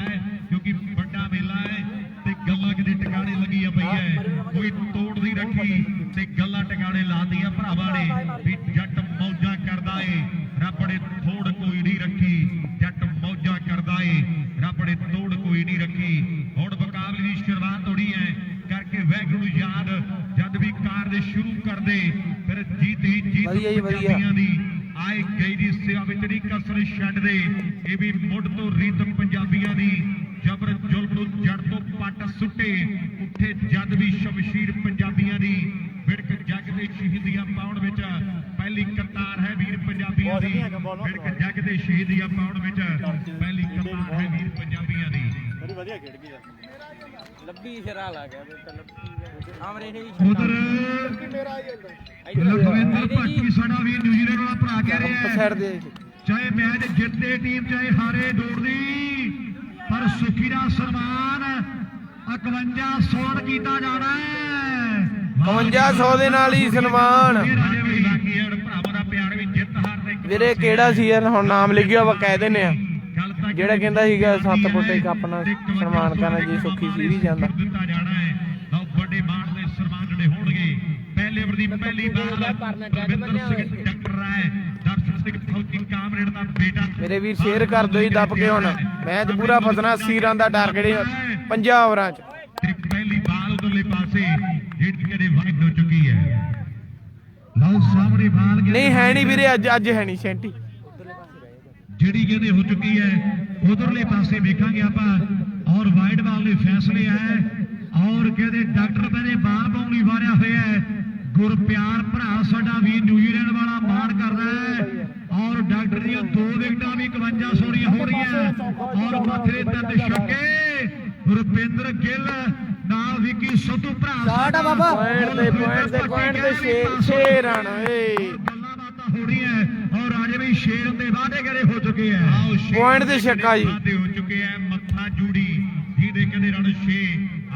ਕਿਉਂਕਿ ਵੱਡਾ ਮੇਲਾ ਹੈ ਤੇ ਗੱਲਾਂ ਕਿਤੇ ਟਿਕਾਣੇ ਲੱਗੀ ਆ ਪਈ ਹੈ ਕੋਈ ਤੋੜ ਨਹੀਂ ਰੱਖੀ ਤੇ ਗੱਲਾਂ ਟਿਕਾਣੇ ਲਾਤੀਆਂ ਭਰਾਵਾਂ ਨੇ ਵੀ ਜੱਟ ਮੌਜਾਂ ਕਰਦਾ ਏ ਰੱਬ ਨੇ ਥੋੜ ਕੋਈ ਨਹੀਂ ਰੱਖੀ ਜੱਟ ਮੌਜਾਂ ਕਰਦਾ ਏ ਰੱਬ ਨੇ ਤੋੜ ਕੋਈ ਨਹੀਂ ਰੱਖੀ ਹੁਣ ਮੁਕਾਬਲੇ ਦੀ ਸ਼ੁਰੂਆਤ ਹੋਣੀ ਹੈ ਕਰਕੇ ਵੈਗਰੂ ਯਾਦ ਜਦ ਵੀ ਕਾਰਜ ਸ਼ੁਰੂ ਕਰਦੇ ਫਿਰ ਜੀਤ ਹੀ ਜੀਤ ਪੰਜਾਬੀਆਂ ਦੀ ਆਏ ਗਈ ਦੀ ਸੇਵਾ ਵਿੱਚ ਨਹੀਂ ਕਸਰ ਛੱਡਦੇ ਇਹ ਵੀ ਮੁੱਢ ਤੋਂ ਰੀਤ ਪੰਜਾਬੀਆਂ ਦੀ ਜਬਰ ਜ਼ੁਲਮ ਨੂੰ ਜੜ ਤੋਂ ਪੱਟ ਸੁੱਟੇ ਉੱਠੇ ਜਦ ਵੀ ਸ਼ਮਸ਼ੀਰ ਪੰਜਾਬੀਆਂ ਦੀ ਵਿੜਕ ਜੱਗ ਦੇ ਸ਼ਹੀਦੀਆਂ ਪਾਉਣ ਵਿੱਚ ਪਹਿਲੀ ਕਤਾਰ ਹੈ ਵੀਰ ਪੰਜਾਬੀਆਂ ਦੀ ਵਿੜਕ ਜੱਗ ਦੇ ਸ਼ਹੀਦੀਆਂ ਪਾਉਣ ਵਿੱਚ ਪਹਿਲੀ ਕਤਾਰ ਹੈ ਵੀਰ ਪੰਜਾਬੀਆਂ ਦੀ ਵਧੀਆ ਖੇਡ ਗਿਆ ਲੱਭੀ ਸ਼ਰਾ ਲਾ ਗਿਆ ਤਾਂ ਲੱਭੀ ਆਮਰੇ ਨੇ ਉਧਰ ਲਖਵਿੰਦਰ ਭੱਟੀ ਸਾਡਾ ਵੀ ਨਿਊਜ਼ੀਲੈਂਡ ਵਾਲਾ ਭਰਾ ਕਹਿ ਰਿਹਾ ਸਾਈਡ ਦੇ ਚਾਹੇ ਮੈਚ ਜਿੱਤੇ ਟੀਮ ਚਾਹੇ ਹਾਰੇ ਦੌੜਦੀ ਪਰ ਸੁਖੀ ਦਾ ਸਨਮਾਨ 5100 ਕੀਤਾ ਜਾਣਾ ਹੈ 5100 ਦੇ ਨਾਲ ਹੀ ਸਨਮਾਨ ਭਰਾਵਾਂ ਦਾ ਪਿਆਰ ਵੀ ਜਿੱਤ ਹਾਰ ਦੇ ਵੀਰੇ ਕਿਹੜਾ ਸੀ ਯਾਰ ਹੁਣ ਨਾਮ ਲਿਖਿਆ ਵਾ ਕਹਿ ਦਿੰਨੇ ਆ ਜਿਹੜਾ ਕਹਿੰਦਾ ਸੀਗਾ 7 ਫੁੱਟ ਇੱਕ ਆਪਣਾ ਸਨਮਾਨ ਕਰਨਾ ਜੀ ਸੁੱਖੀ ਸੀ ਵੀ ਜਾਂਦਾ ਦਿੱਤਾ ਜਾਣਾ ਹੈ ਲਓ ਵੱਡੇ ਮਾਣ ਦੇ ਸਨਮਾਨ ਜਿਹੜੇ ਹੋਣਗੇ ਪਹਿਲੇ ਓਵਰ ਦੀ ਪਹਿਲੀ ਬਾਲ ਪਰਵਿੰਦਰ ਸਿੰਘ ਡਾਕਟਰ ਰਾਏ ਦਰਸ਼ਨ ਸਿੰਘ ਫੌਜੀ ਕਾਮਰੇਡ ਦਾ ਬੇਟਾ ਮੇਰੇ ਵੀਰ ਸ਼ੇਅਰ ਕਰ ਦਿਓ ਜੀ ਦੱਬ ਕੇ ਹੁਣ ਮੈਚ ਪੂਰਾ ਫਸਣਾ 80 ਰਨ ਦਾ ਟਾਰਗੇਟ 50 ਓਵਰਾਂ ਚ ਪਹਿਲੀ ਬਾਲ ਉਧਰਲੇ ਪਾਸੇ ਜਿਹੜੀ ਕਿਹੜੇ ਵਾਈਡ ਹੋ ਚੁੱਕੀ ਹੈ ਲਓ ਸਾਹਮਣੇ ਬਾਲ ਨਹੀਂ ਹੈ ਨਹੀਂ ਵੀਰੇ ਅੱਜ ਹੈ ਨਹੀਂ ਸੈਂਟੀ ਜਿਹੜੀ ਕਹਿੰਦੇ ਹੋ ਚੁੱਕੀ ਹੈ ਉਧਰਲੇ ਪਾਸੇ ਵੇਖਾਂਗੇ ਆਪਾਂ ਔਰ ਵਾਈਡ ਬਾਲ ਦੇ ਫੈਸਲੇ ਹੈ ਔਰ ਕਹਿੰਦੇ ਡਾਕਟਰ ਪਹਿਲੇ ਬਾਲ ਪਾਉਣ ਲਈ ਵਾਰਿਆ ਹੋਇਆ ਹੈ ਗੁਰਪਿਆਰ ਭਰਾ ਸਾਡਾ ਵੀ ਨਿਊਜ਼ੀਲੈਂਡ ਵਾਲਾ ਮਾਣ ਕਰਦਾ ਹੈ ਔਰ ਡਾਕਟਰ ਦੀਆਂ 2 ਵਿਕਟਾਂ ਵੀ 5100 ਦੀਆਂ ਹੋ ਰਹੀਆਂ ਔਰ ਮੱਥੇ ਤੇ ਛੱਕੇ ਰੁਪਿੰਦਰ ਗਿੱਲ ਨਾਲ ਵਿੱਕੀ ਸੱਧੂ ਭਰਾ ਸਾਡਾ ਬਾਬਾ ਪੁਆਇੰਟ ਤੇ 6 ਰਨ ਓਏ ਗੱਲਾਂ ਬਾਤਾਂ ਹੋ ਰਹੀਆਂ ਔਰ ਅੱਜ ਵੀ ਸ਼ੇਰ ਦੇ ਵਾਅਦੇ ਕਰੇ ਹੋ ਚੁੱਕੇ ਆ ਪੁਆਇੰਟ ਤੇ ਛੱਕਾ ਜੀ ਵਾਅਦੇ ਹੋ ਚੁੱਕੇ ਆ ਮੱਥਾ ਜੂੜੀ ਜਿਹਦੇ ਕਹਿੰਦੇ ਰਣ 6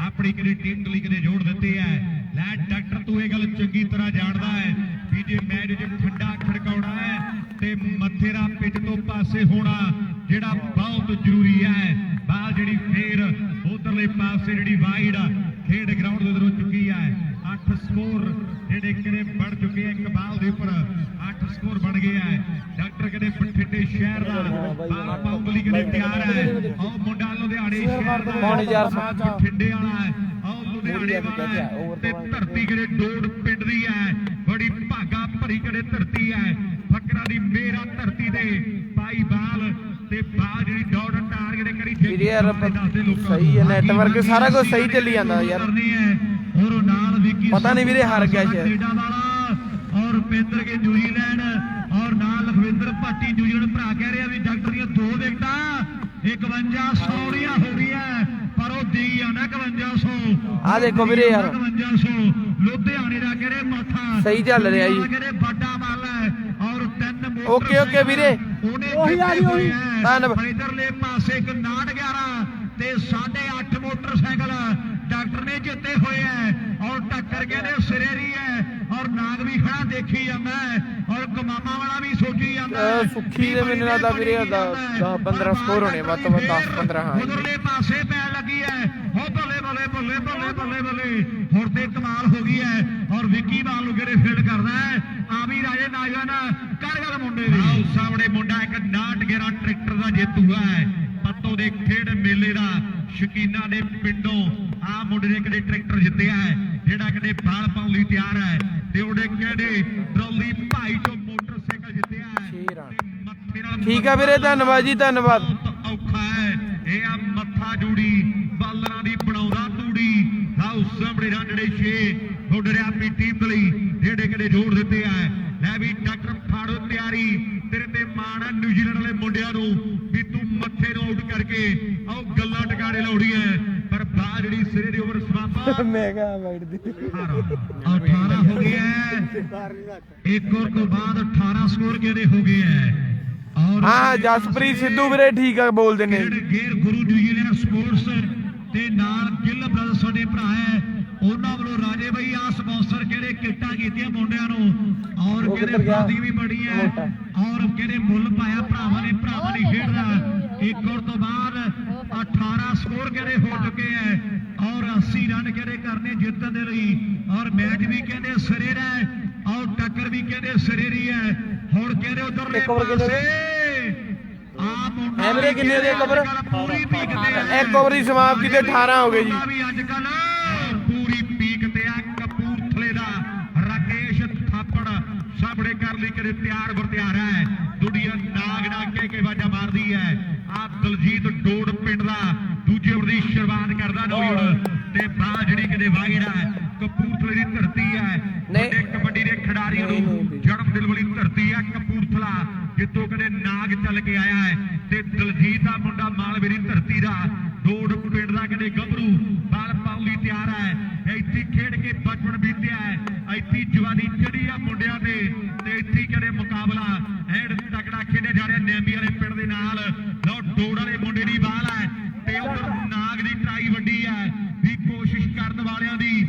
ਆਪਣੀ ਕਿਹੜੀ ਟੀਮ ਲਈ ਕਿਹਦੇ ਜੋੜ ਦਿੱਤੇ ਆ ਲੈ ਡਾਕਟਰ ਤੂੰ ਇਹ ਗੱਲ ਚੰਗੀ ਤਰ੍ਹਾਂ ਜਾਣਦਾ ਹੈ ਵੀ ਜੇ ਮੈਚ 'ਚ ਠੰਡਾ ਖੜਕਾਉਣਾ ਹੈ ਤੇ ਮੱਥੇ ਦਾ ਪਿੱਠ ਤੋਂ ਪਾਸੇ ਹੋਣਾ ਜਿਹੜਾ ਬਹੁਤ ਜ਼ਰੂਰੀ ਹੈ ਬਾਲ ਜਿਹੜੀ ਫੇਰ ਉਧਰਲੇ ਪਾਸੇ ਜਿਹੜੀ ਵਾਈਡ ਖੇਡ ਗਰਾਊਂਡ ਦੇ ਅੰਦਰ ਹੋ ਚੁੱਕੀ ਹੈ 8 ਸਕੋਰ ਜਿਹੜੇ ਕਿਹੜੇ ਬਣ ਚੁੱਕੇ ਆ ਇੱਕ ਬਾਲ ਦੇ ਉੱਪਰ 8 ਸਕੋਰ ਬਣ ਗਏ ਆ ਡਾਕਟਰ ਕਹਿੰਦੇ ਬਠਿੰਡੇ ਸ਼ਹਿਰ ਦਾ ਬਾਲ ਪਾਉਣ ਲਈ ਕਿਹੜੇ ਤਿਆਰ ਹੈ ਉਹ ਮੁੰਡਾ ਲੁਧਿਆਣੇ ਸ਼ਹਿਰ ਦਾ ਬਠਿੰਡੇ ਵਾਲਾ ਹੈ ਉਹ ਲੁਧਿਆਣੇ ਵਾਲਾ ਤੇ ਧਰਤੀ ਕਿਹੜੇ ਡੋੜ ਪਿੰਡ ਦੀ ਹੈ ਬੜੀ ਭਾਗਾ ਭਰੀ ਕਿਹੜੇ ਧਰਤੀ ਹੈ ਫਕਰਾਂ ਦੀ ਮੇਰਾ ਧਰਤੀ ਦੇ ਭਾਈ ਬਾਲ ਤੇ ਬਾਲ ਜਿਹੜੀ ਦੌੜ ਟਾਰਗੇਟ ਕਰੀ ਸਹੀ ਹੈ ਨੈਟਵਰਕ ਸਾਰਾ ਕੁਝ ਸਹੀ ਚੱਲੀ ਜਾਂਦਾ ਯਾਰ ਔਰ ਨਾਲ ਵਿੱਕੀ ਪਤਾ ਨਹੀਂ ਵੀਰੇ ਹਾਰ ਗਿਆ ਸ਼ਾਇਦ ਔਰ ਰੁਪਿੰਦਰ ਕੇ ਨਿਊਜ਼ੀਲੈਂਡ ਔਰ ਨਾਲ ਲਖਵਿੰਦਰ ਭੱਟੀ ਨਿਊਜ਼ੀਲੈਂਡ ਭਰਾ ਕਹਿ ਰਿਹਾ ਵੀ ਡਾਕਟਰ ਦੀਆਂ 2 ਵਿਕਟਾਂ 5100 ਦੀਆਂ ਹੋ ਰਹੀਆਂ ਪਰ ਉਹ ਦੀ ਜਾਂਦਾ 5100 ਆ ਦੇਖੋ ਵੀਰੇ ਯਾਰ 5100 ਲੁਧਿਆਣੇ ਦਾ ਕਹਿੰਦੇ ਮੱਥਾ ਸਹੀ ਚੱਲ ਰਿਹਾ ਜੀ ਕਹਿੰਦੇ ਵੱਡਾ ਮਾਲ ਹੈ ਔਰ 3 ਓਕੇ ਵੀਰੇ ਉਹੀ ਆ ਗਈ ਧੰਨਵਾਦ ਇਧਰਲੇ ਪਾਸੇ ਇੱਕ 911 ਤੇ 8.5 ਮੋਟਰਸਾਈਕਲ ਡਾਕਟਰ ਨੇ ਜਿੱਤੇ ਹੋਏ ਹੈ ਔਰ ਟੱਕਰ ਕਹਿੰਦੇ ਸਿਰੇਰੀ ਹੈ ਔਰ ਨਾਗ ਵੀ ਖੜਾ ਦੇਖੀ ਜਾਂਦਾ ਹੈ ਔਰ ਕਮਾਮਾ ਵਾਲਾ ਵੀ ਸੋਚੀ ਜਾਂਦਾ ਹੈ ਸੁੱਖੀ ਦੇ ਮੈਨੂੰ ਲੱਗਦਾ ਵੀਰੇ 15 ਸਕੋਰ ਹੋਣੇ ਵੱਧ ਤੋਂ ਵੱਧ 10-15 ਹਾਂ ਉਧਰਲੇ ਪਾਸੇ ਪੈ ਲੱਗੀ ਹੈ ਹੋ ਬੱਲੇ ਬੱਲੇ ਬੱਲੇ ਬੱਲੇ ਬੱਲੇ ਬੱਲੇ ਹੁਣ ਤੇ ਕਮਾਲ ਹੋ ਗਈ ਹੈ ਔਰ ਵਿੱਕੀ ਬਾਲ ਨੂੰ ਕਿਹੜੇ ਫੀਲਡ ਕਰਦਾ ਹੈ ਆਵੀ ਰਾਜੇ ਨਾਗਨ ਕਰ ਗੱਲ ਮੁੰਡੇ ਦੀ ਆਓ ਸਾਹਮਣੇ ਮੁੰਡਾ ਇੱਕ 911 ਟਰੈਕਟਰ ਦਾ ਜੇਤੂ ਹੈ ਪੱਤੋ ਦੇ ਖੇਡ ਮੇਲੇ ਦਾ ਸ਼ਕੀਨਾ ਦੇ ਪਿੰਡੋਂ ਆ ਮੁੰਡੇ ਨੇ ਕਦੇ ਟਰੈਕਟਰ ਜਿੱਤਿਆ ਹੈ ਜਿਹੜਾ ਕਦੇ ਬਾਲ ਪਾਉਣ ਲਈ ਤਿਆਰ ਹੈ ਤੇ ਉਹਦੇ ਕਹਿੰਦੇ ਟਰੋਲੀ ਭਾਈ ਤੋਂ ਮੋਟਰਸਾਈਕਲ ਜਿੱਤਿਆ ਹੈ ਠੀਕ ਆ ਵੀਰੇ ਧੰਨਵਾਦ ਜੀ ਧੰਨਵਾਦ ਔਖਾ ਹੈ ਇਹ ਆ ਮੱਥਾ ਜੂੜੀ ਬਾਲਰਾਂ ਦੀ ਬਣਾਉਂਦਾ ਤੂੜੀ ਆਓ ਸਾਹਮਣੇ ਰਨ ਜਿਹੜੇ 6 ਤੁਹਾਡੇ ਆਪਣੀ ਟੀਮ ਲਈ ਜਿਹੜੇ ਕਦੇ ਜੋੜ ਦਿੱਤੇ ਆ ਮੁੰਡਿਆਂ ਨੂੰ ਵੀ ਤੂੰ ਮੱਥੇ ਨੂੰ ਆਊਟ ਕਰਕੇ ਆਓ ਗੱਲਾਂ ਟਿਕਾਣੇ ਲਾਉਣੀ ਹੈ ਪਰ ਬਾਹ ਜਿਹੜੀ ਸਿਰੇ ਦੀ ਓਵਰ ਸਮਾਪਾ ਮੈਂ ਕਹਾ ਵਾਈਟ ਦੀ 18 ਹੋ गया है एक ओवर को बाद 18 स्कोर कहते हो गए हैं और ਹਾਂ ਜਸਪ੍ਰੀਤ ਸਿੱਧੂ ਵੀਰੇ ਠੀਕ ਆ ਬੋਲਦੇ ਨੇ ਗੇਰ ਗੁਰੂ ਨਿਊਜ਼ੀਲੈਂਡ ਸਪੋਰਟਸ ਤੇ ਨਾਲ ਗਿੱਲ ਬ੍ਰਦਰਸ ਸਾਡੇ ਭਰਾ ਹੈ ਉਹਨਾਂ ਵੱਲੋਂ ਰਾਜੇ ਬਈ ਆ ਸਪਾਂਸਰ ਕਿਹੜੇ ਕਿੱਟਾਂ ਕੀਤੀਆਂ ਮੁੰਡਿਆਂ ਨੂੰ ਔਰ ਕਿਹੜੇ ਫਾਦੀ ਵੀ ਬੜੀ ਹੈ ਔਰ ਕਿਹੜੇ ਮੁੱਲ ਪਾਇਆ ਭਰਾਵਾਂ ਨੇ ਖੇਡ ਦਾ ਇੱਕ ਓਵਰ ਤੋਂ ਬਾਅਦ 18 ਸਕੋਰ ਕਿਹੜੇ ਹੋ ਚੁੱਕੇ ਹੈ ਔਰ 80 ਰਨ ਕਿਹੜੇ ਕਰਨੇ ਜਿੱਤਣ ਦੇ ਲਈ ਔਰ ਮੈਚ ਵੀ ਕਹਿੰਦੇ ਸਿਰੇ ਦਾ ਔਰ ਟੱਕਰ ਵੀ ਕਹਿੰਦੇ ਸਿਰੇ ਦੀ ਹੈ ਹੁਣ ਕਹਿੰਦੇ ਉਧਰਲੇ ਪਾਸੇ ਆ ਮੁੰਡਾ ਐਵਰੇ ਕਿੰਨੇ ਦੇ ਕਬਰ ਪੂਰੀ ਪੀਕ ਤੇ ਹੈ ਇੱਕ ਓਵਰ ਦੀ ਸਮਾਪਤੀ ਤੇ 18 ਹੋ ਗਏ ਜੀ ਵੀ ਅੱਜ ਕੱਲ ਪੂਰੀ ਪੀਕ ਤੇ ਆ ਕਪੂਰਥਲੇ ਦਾ ਰਾਕੇਸ਼ ਥਾਪੜ ਸਾਹਮਣੇ ਕਰ ਲਈ ਕਰੇ ਤਿਆਰ ਵਰਤਿਆਰ ਹੈ ਦੁਨੀਆ ਨਾਗ ਨਾਗ ਕੇ ਵਾਜਾ ਮਾਰਦੀ ਹੈ ਆ ਦਲਜੀਤ ਡੋੜ ਪਿੰਡ ਦਾ ਦੂਜੇ ਓਵਰ ਦੀ ਸ਼ੁਰੂਆਤ ਕਰਦਾ ਨੌਜਵਾਨ ਤੇ ਬਾਹ ਜਿਹੜੀ ਕਿਤੇ ਵਾਗੇਰਾ ਕਪੂਰਥਲੇ ਦੀ ਧਰਤੀ ਹੈ ਵੱਡੇ ਕਬੱਡੀ ਦੇ ਖਿਡਾਰੀਆਂ ਨੂੰ ਜਨਮ ਦਿਨ ਵਾਲੀ ਧਰਤੀ ਹੈ ਕਪੂਰਥਲਾ ਜਿੱਥੋਂ ਕਦੇ ਨਾਗ ਚੱਲ ਕੇ ਆਇਆ ਹੈ ਤੇ ਦਲਜੀਤ ਦਾ ਮੁੰਡਾ ਮਾਲਵੇ ਦੀ ਧਰਤੀ ਦਾ ਡੋੜ ਪਿੰਡ ਦਾ ਕਦੇ ਗੱਭਰੂ ਬਾਲ ਪਾਉਣ ਲਈ ਤਿਆਰ ਹੈ ਇੱਥੇ ਖੇਡ ਕੇ ਬਚਪਨ ਬੀਤਿਆ ਹੈ ਇੱਥੇ ਜਵਾਨੀ ਚੜੀ ਆ ਮੁੰਡਿਆਂ ਦੇ ਤੇ ਇੱਥੇ ਕਦੇ ਮੁਕਾਬਲਾ ਐਡ ਤਕੜਾ ਖੇਡਿਆ ਜਾ ਰਿਹਾ ਨੈਮੀ ਵਾਲੇ ਪਿੰਡ ਦੇ ਨਾਲ ਲੋ ਡੋੜ ਵਾਲੇ ਮੁੰਡੇ ਦੀ ਬਾਲ ਹੈ ਤੇ ਉਧਰ ਨਾਗ ਦੀ ਟਰਾਈ ਵੱਡੀ ਹੈ ਵੀ ਕੋਸ਼ਿਸ਼ ਕਰਨ ਵਾਲਿਆਂ ਦੀ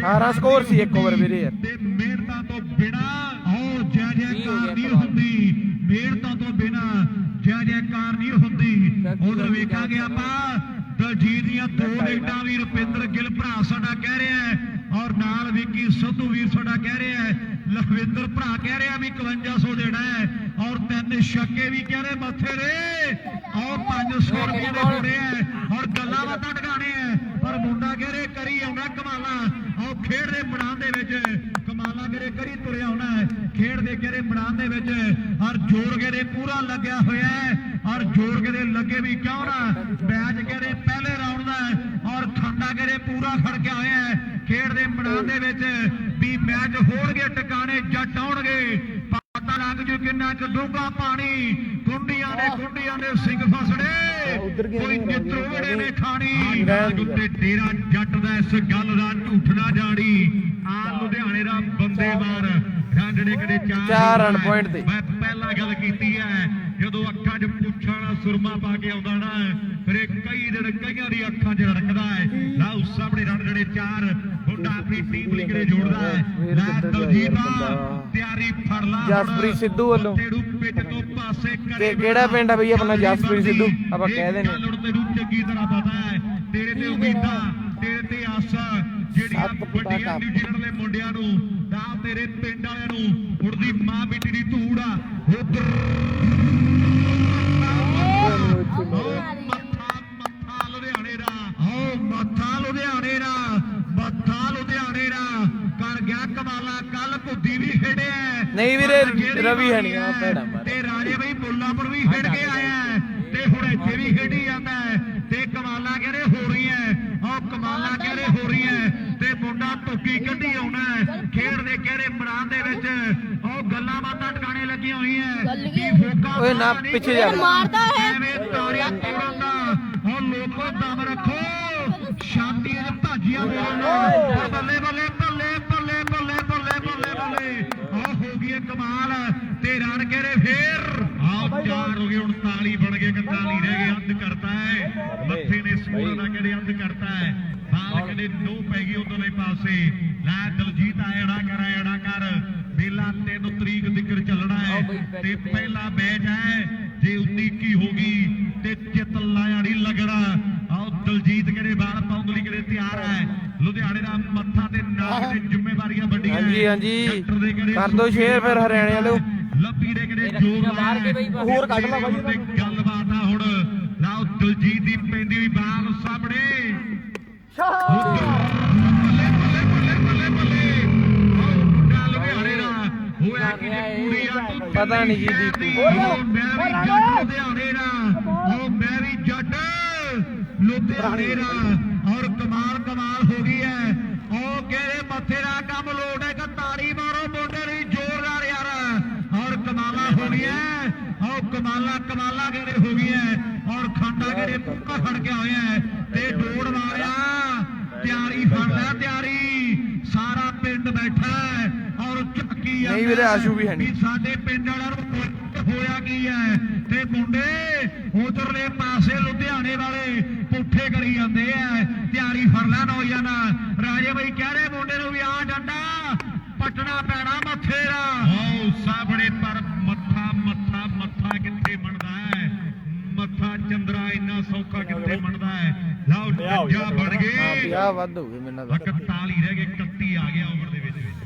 18 ਸਕੋਰ ਸੀ ਇੱਕ ਓਵਰ ਵੀਰੇ ਯਾਰ ਤੇ ਮਿਹਨਤਾਂ ਤੋਂ ਬਿਨਾ ਉਹ ਜੈ ਜੈਕਾਰ ਨਹੀਂ ਹੁੰਦੀ ਮਿਹਨਤਾਂ ਤੋਂ ਬਿਨਾ ਜੈ ਜੈਕਾਰ ਨਹੀਂ ਹੁੰਦੀ ਉਧਰ ਵੇਖਾਂਗੇ ਆਪਾਂ ਦਲਜੀਤ ਦੀਆਂ 2 ਵਿਕਟਾਂ ਵੀ ਰੁਪਿੰਦਰ ਗਿੱਲ ਭਰਾ ਸਾਡਾ ਕਹਿ ਰਿਹਾ ਹੈ ਔਰ ਨਾਲ ਵਿੱਕੀ ਸੰਧੂ ਵੀਰ ਸਾਡਾ ਕਹਿ ਰਿਹਾ ਹੈ ਲਖਵਿੰਦਰ ਭਰਾ ਕਹਿ ਰਿਹਾ ਵੀ 5100 ਦੇਣਾ ਹੈ ਔਰ 3 ਛੱਕੇ ਵੀ ਕਹਿ ਰਹੇ ਮੱਥੇ ਦੇ ਔਰ 500 ਰੁਪਏ ਦੇ ਹੋਣੇ ਹੈ ਔਰ ਗੱਲਾਂ ਬਾਤਾਂ ਟਿਕਾਣੇ ਹੈ ਪਰ ਮੁੰਡਾ ਕਹਿ ਰਹੇ ਕਰੀ ਆਉਂਦਾ ਕਮਾਲਾਂ ਔਰ ਖੇਡ ਦੇ ਮੈਦਾਨ ਦੇ ਵਿੱਚ ਕਮਾਲਾਂ ਕਹਿ ਰਹੇ ਕਰੀ ਤੁਰਿਆ ਆਉਣਾ ਹੈ ਖੇਡ ਦੇ ਕਹਿ ਰਹੇ ਮੈਦਾਨ ਦੇ ਵਿੱਚ ਔਰ ਜੋਰ ਕਹਿ ਰਹੇ ਪੂਰਾ ਲੱਗਿਆ ਹੋਇਆ ਹੈ ਔਰ ਜੋਰ ਕਹਿ ਰਹੇ ਲੱਗੇ ਵੀ ਕਿਉਂ ਨਾ ਮੈਚ ਕਹਿ ਰਹੇ ਪਹਿਲੇ ਰਾਉਂਡ ਦਾ ਔਰ ਠੰਡਾ ਕਹਿ ਰਹੇ ਪੂਰਾ ਖੜਕਿਆ ਹੋਇਆ ਹੈ ਖੇਡ ਦੇ ਮੈਦਾਨ ਦੇ ਵਿੱਚ ਵੀ ਮੈਚ ਹੋਣਗੇ ਟਿਕਾਣੇ ਜੱਟ ਆਉਣਗੇ ਪਤਾ ਲੱਗ ਜੂ ਕਿੰਨਾ ਕੁ ਡੂੰਘਾ ਪਾਣੀ ਗੁੰਡੀਆਂ ਦੇ ਸਿੰਘ ਫਸੜੇ ਕੋਈ ਨਿਤਰੋੜੇ ਨੇ ਖਾਣੀ ਉੱਤੇ ਤੇਰਾ ਜੱਟ ਦਾ ਇਸ ਗੱਲ ਦਾ ਝੂਠ ਨਾ ਜਾਣੀ ਆ ਲੁਧਿਆਣੇ ਦਾ ਬੰਦੇਵਾਰ ਰਾਂਝੜੇ ਕਦੇ 4 ਰਨ ਪੁਆਇੰਟ ਤੇ ਮੈਂ ਪਹਿਲਾਂ ਗੱਲ ਕੀਤੀ ਹੈ ਜਦੋਂ ਅੱਖਾਂ 'ਚ ਪੁੱਛਾਂ ਨਾਲ ਸੁਰਮਾ ਪਾ ਕੇ ਆਉਂਦਾ ਨਾ ਫਿਰ ਕਈ ਦਿਨ ਕਈਆਂ ਦੀ ਅੱਖਾਂ 'ਚ ਰੜਕਦਾ ਹੈ ਲਾਉ ਸਾਹਮਣੇ ਰਾਂਝੜੇ 4 ਮੁੰਡਾ ਆਪਣੀ ਟੀਮ ਲਈ ਕਿਹੜੇ ਜੋੜਦਾ ਹੈ ਲੈ ਦਲਜੀਤ ਤਿਆਰੀ ਫੜ ਲਾ ਜਸਪ੍ਰੀਤ ਸਿੱਧੂ ਵੱਲੋਂ ਪਿੱਛ ਤੋਂ ਪਾਸੇ ਤੇ ਕਿਹੜਾ ਪਿੰਡ ਆ ਬਈ ਆਪਣਾ ਜਸਪ੍ਰੀਤ ਸਿੱਧੂ ਆਪਾਂ ਕਹਿ ਦੇਣੇ ਤੈਨੂੰ ਚੰਗੀ ਤਰ੍ਹਾਂ ਪਤਾ ਹੈ ਤੇਰੇ ਤੇ ਉਮੀਦਾਂ ਤੇਰੇ ਤੇ ਆਸਾਂ ਜਿਹੜੀਆਂ ਵੱਡੀਆਂ ਨਿਊਜ਼ੀਲੈਂਡ ਦੇ ਮੁੰਡਿਆਂ ਨੂੰ ਦਾ ਤੇਰੇ ਪਿੰਡ ਵਾਲਿਆਂ ਨੂੰ ਉੜਦੀ ਮਾਂ ਬੇਟੀ ਦੀ ਧੂੜ ਆ ਉਧਰ ਮੱਥਾ ਲੁਧਿਆਣੇ ਦਾ ਕਰ ਗਿਆ ਕਮਾਲਾ ਕੱਲ ਭੁੱਦੀ ਵੀ ਖੇਡਿਆ ਨਹੀਂ ਵੀਰੇ ਰਵੀ ਹੈ ਨਹੀਂ ਭੈੜਾ ਤੇ ਰਾਜੇ ਬਈ ਮੁੱਲਾਪੁਰ ਵੀ ਖੇਡ ਕੇ ਆਇਆ ਤੇ ਹੁਣ ਇੱਥੇ ਵੀ ਖੇਡੀ ਜਾਂਦਾ ਤੇ ਕਮਾਲਾ ਕਹਿੰਦੇ ਹੋ ਰਹੀ ਹੈ ਉਹ ਕਮਾਲਾ ਕਹਿੰਦੇ ਹੋ ਰਹੀ ਹੈ ਤੇ ਮੁੰਡਾ ਟੁੱਕੀ ਕੱਢੀ ਆਉਣਾ ਖੇਡ ਦੇ ਕਿਹੜੇ ਮੈਦਾਨ ਦੇ ਵਿੱਚ ਉਹ ਗੱਲਾਂ ਬਾਤਾਂ ਟਿਕਾਣੇ ਲੱਗੀਆਂ ਹੋਈਆਂ ਕੀ ਫੋਕਾ ਓਏ ਨਾ ਪਿੱਛੇ ਜਾ ਮਾਰਦਾ ਹੈ ਐਵੇਂ ਤਾਰੀਆਂ ਤੋੜਨ ਦਾ ਉਹ ਲੋਕੋ ਦਮ ਰੱਖੋ ਸ਼ਾਂਤੀ ਦੇ ਭਾਜੀਆਂ ਬੋਲਣਾ ਬੱਲੇ ਬੱਲੇ ਬੱਲੇ ਬੱਲੇ ਬੱਲੇ ਬੱਲੇ ਬੱਲੇ ਬੱਲੇ ਆ ਹੋ ਗਈ ਕਮਾਲ ਤੇ ਰਨ ਕਿਹੜੇ ਫੇਰ ਆਹ 4 ਹੋ ਗਏ 39 ਬਣ ਗਏ 41 ਰਹਿ ਗਏ ਅੰਤ ਕਰਤਾ ਹੈ ਮੱਥੇ ਨੇ ਸਕੋਰ ਦਾ ਕਿਹੜੇ ਅੰਤ ਕਰਤਾ ਹੈ ਬਾਲ ਕਹਿੰਦੇ ਨੋ ਪੈ ਗਈ ਉਧਰਲੇ ਪਾਸੇ ਲੈ ਦਲਜੀਤ ਆਇਣਾ ਕਰ ਮੇਲਾ 3 ਤਰੀਕ ਤੱਕ ਚੱਲਣਾ ਹੈ ਤੇ ਪਹਿਲਾ ਮੈਚ ਹੈ ਜੇ 19 ਹੋ ਗਈ ਤੇ ਚਿੱਤ ਲਾਇਆ ਨਹੀਂ ਲੱਗਣਾ ਆਓ ਦਲਜੀਤ ਕਿਹੜੇ ਬਾਲ ਪਾਉਣ ਲਈ ਕਿਹੜੇ ਤਿਆਰ ਹੈ ਲੁਧਿਆਣੇ ਦਾ ਮੱਥਾ ਤੇ ਨਾਗ ਦੇ ਜ਼ਿੰਮੇਵਾਰੀਆਂ ਵੱਡੀਆਂ ਹਾਂਜੀ ਕਰ ਦੋ ਸ਼ੇਅਰ ਫਿਰ ਹਰਿਆਣੇ ਵਾਲਿਓ ਲੱਭੀ ਦੇ ਕਿਹੜੇ ਜੋਰ ਮਾਰ ਕੇ ਹੋਰ ਕੱਢ ਲਾ ਬਾਈ ਗੱਲਬਾਤ ਆ ਹੁਣ ਲਾਓ ਦਲਜੀਤ ਦੀ ਪੈਂਦੀ ਹੋਈ ਬਾਲ ਸਾਹਮਣੇ ਬੱਲੇ ਬੱਲੇ ਬੱਲੇ ਬੱਲੇ ਬੱਲੇ ਆਓ ਮੁੰਡਾ ਲੁਧਿਆਣੇ ਦਾ ਹੋਇਆ ਕਿ ਕੁੜੀ ਆ ਪਤਾ ਨਹੀਂ ਜੀ ਦੀਪੂ ਮੈਂ ਵੀ ਜੱਟ ਲੁਧਿਆਣੇ ਦਾ ਉਹ ਮੈਂ ਵੀ ਜੱਟ ਲੁਧਿਆਣੇ ਦਾ ਔਰ ਕਮਾਲ ਹੋ ਗਈ ਹੈ ਉਹ ਕਿਹੜੇ ਮੱਥੇ ਦਾ ਕੰਮ ਲੋੜ ਹੈ ਕਿ ਤਾੜੀ ਮਾਰੋ ਮੁੰਡੇ ਲਈ ਜ਼ੋਰਦਾਰ ਯਾਰ ਔਰ ਕਮਾਲਾਂ ਹੋ ਗਈਆਂ ਉਹ ਕਮਾਲਾਂ ਪੂਰਾ ਖੜ ਗਿਆ ਹੋਇਆ ਹੈ ਤੇ ਡੋੜ ਵਾਲਿਆ ਤਿਆਰੀ ਫੜ ਲੈ ਤਿਆਰੀ ਸਾਰਾ ਪਿੰਡ ਬੈਠਾ ਹੈ ਔਰ ਝੱਕੀ ਨਹੀਂ ਵੀਰੇ, ਆਸ਼ੂ ਵੀ ਹੈ ਨਹੀਂ। ਸਾਡੇ ਪਿੰਡ ਵਾਲਿਆਂ ਨੂੰ ਹੋਇਆ ਕੀ ਹੈ ਤੇ ਮੁੰਡੇ ਉਧਰਲੇ ਪਾਸੇ ਲੁਧਿਆਣੇ ਵਾਲੇ ਪੁੱਠੇ ਕਰੀ ਜਾਂਦੇ ਆ ਤਿਆਰੀ ਫੜ ਲੈ ਨੌਜਵਾਨਾ ਰਾਜੇ ਬਾਈ ਕਹਿ ਰਹੇ ਮੁੰਡੇ ਨੂੰ ਵੀ ਆ ਡੰਡਾ ਪਟਣਾ ਪੈਣਾ ਮੱਥੇ ਦਾ ਆਓ ਸਾਹਮਣੇ ਪਰ ਮੱਥਾ ਮੱਥਾ ਮੱਥਾ ਕਿੱਥੇ ਬਣਦਾ ਹੈ ਮੱਥਾ ਚੰਦਰਾ ਇੰਨਾ ਸੌਖਾ ਕਿੱਥੇ ਬਣਦਾ ਹੈ ਲਓ ਡੰਜਾ ਬਣ ਗਏ ਵਿਆਹ ਵੱਧ ਹੋ ਗਏ ਮੈਨੂੰ ਲੱਗਦਾ 41 ਰਹਿ ਗਏ 31 ਆ ਗਿਆ ਓਵਰ ਦੇ ਵਿੱਚ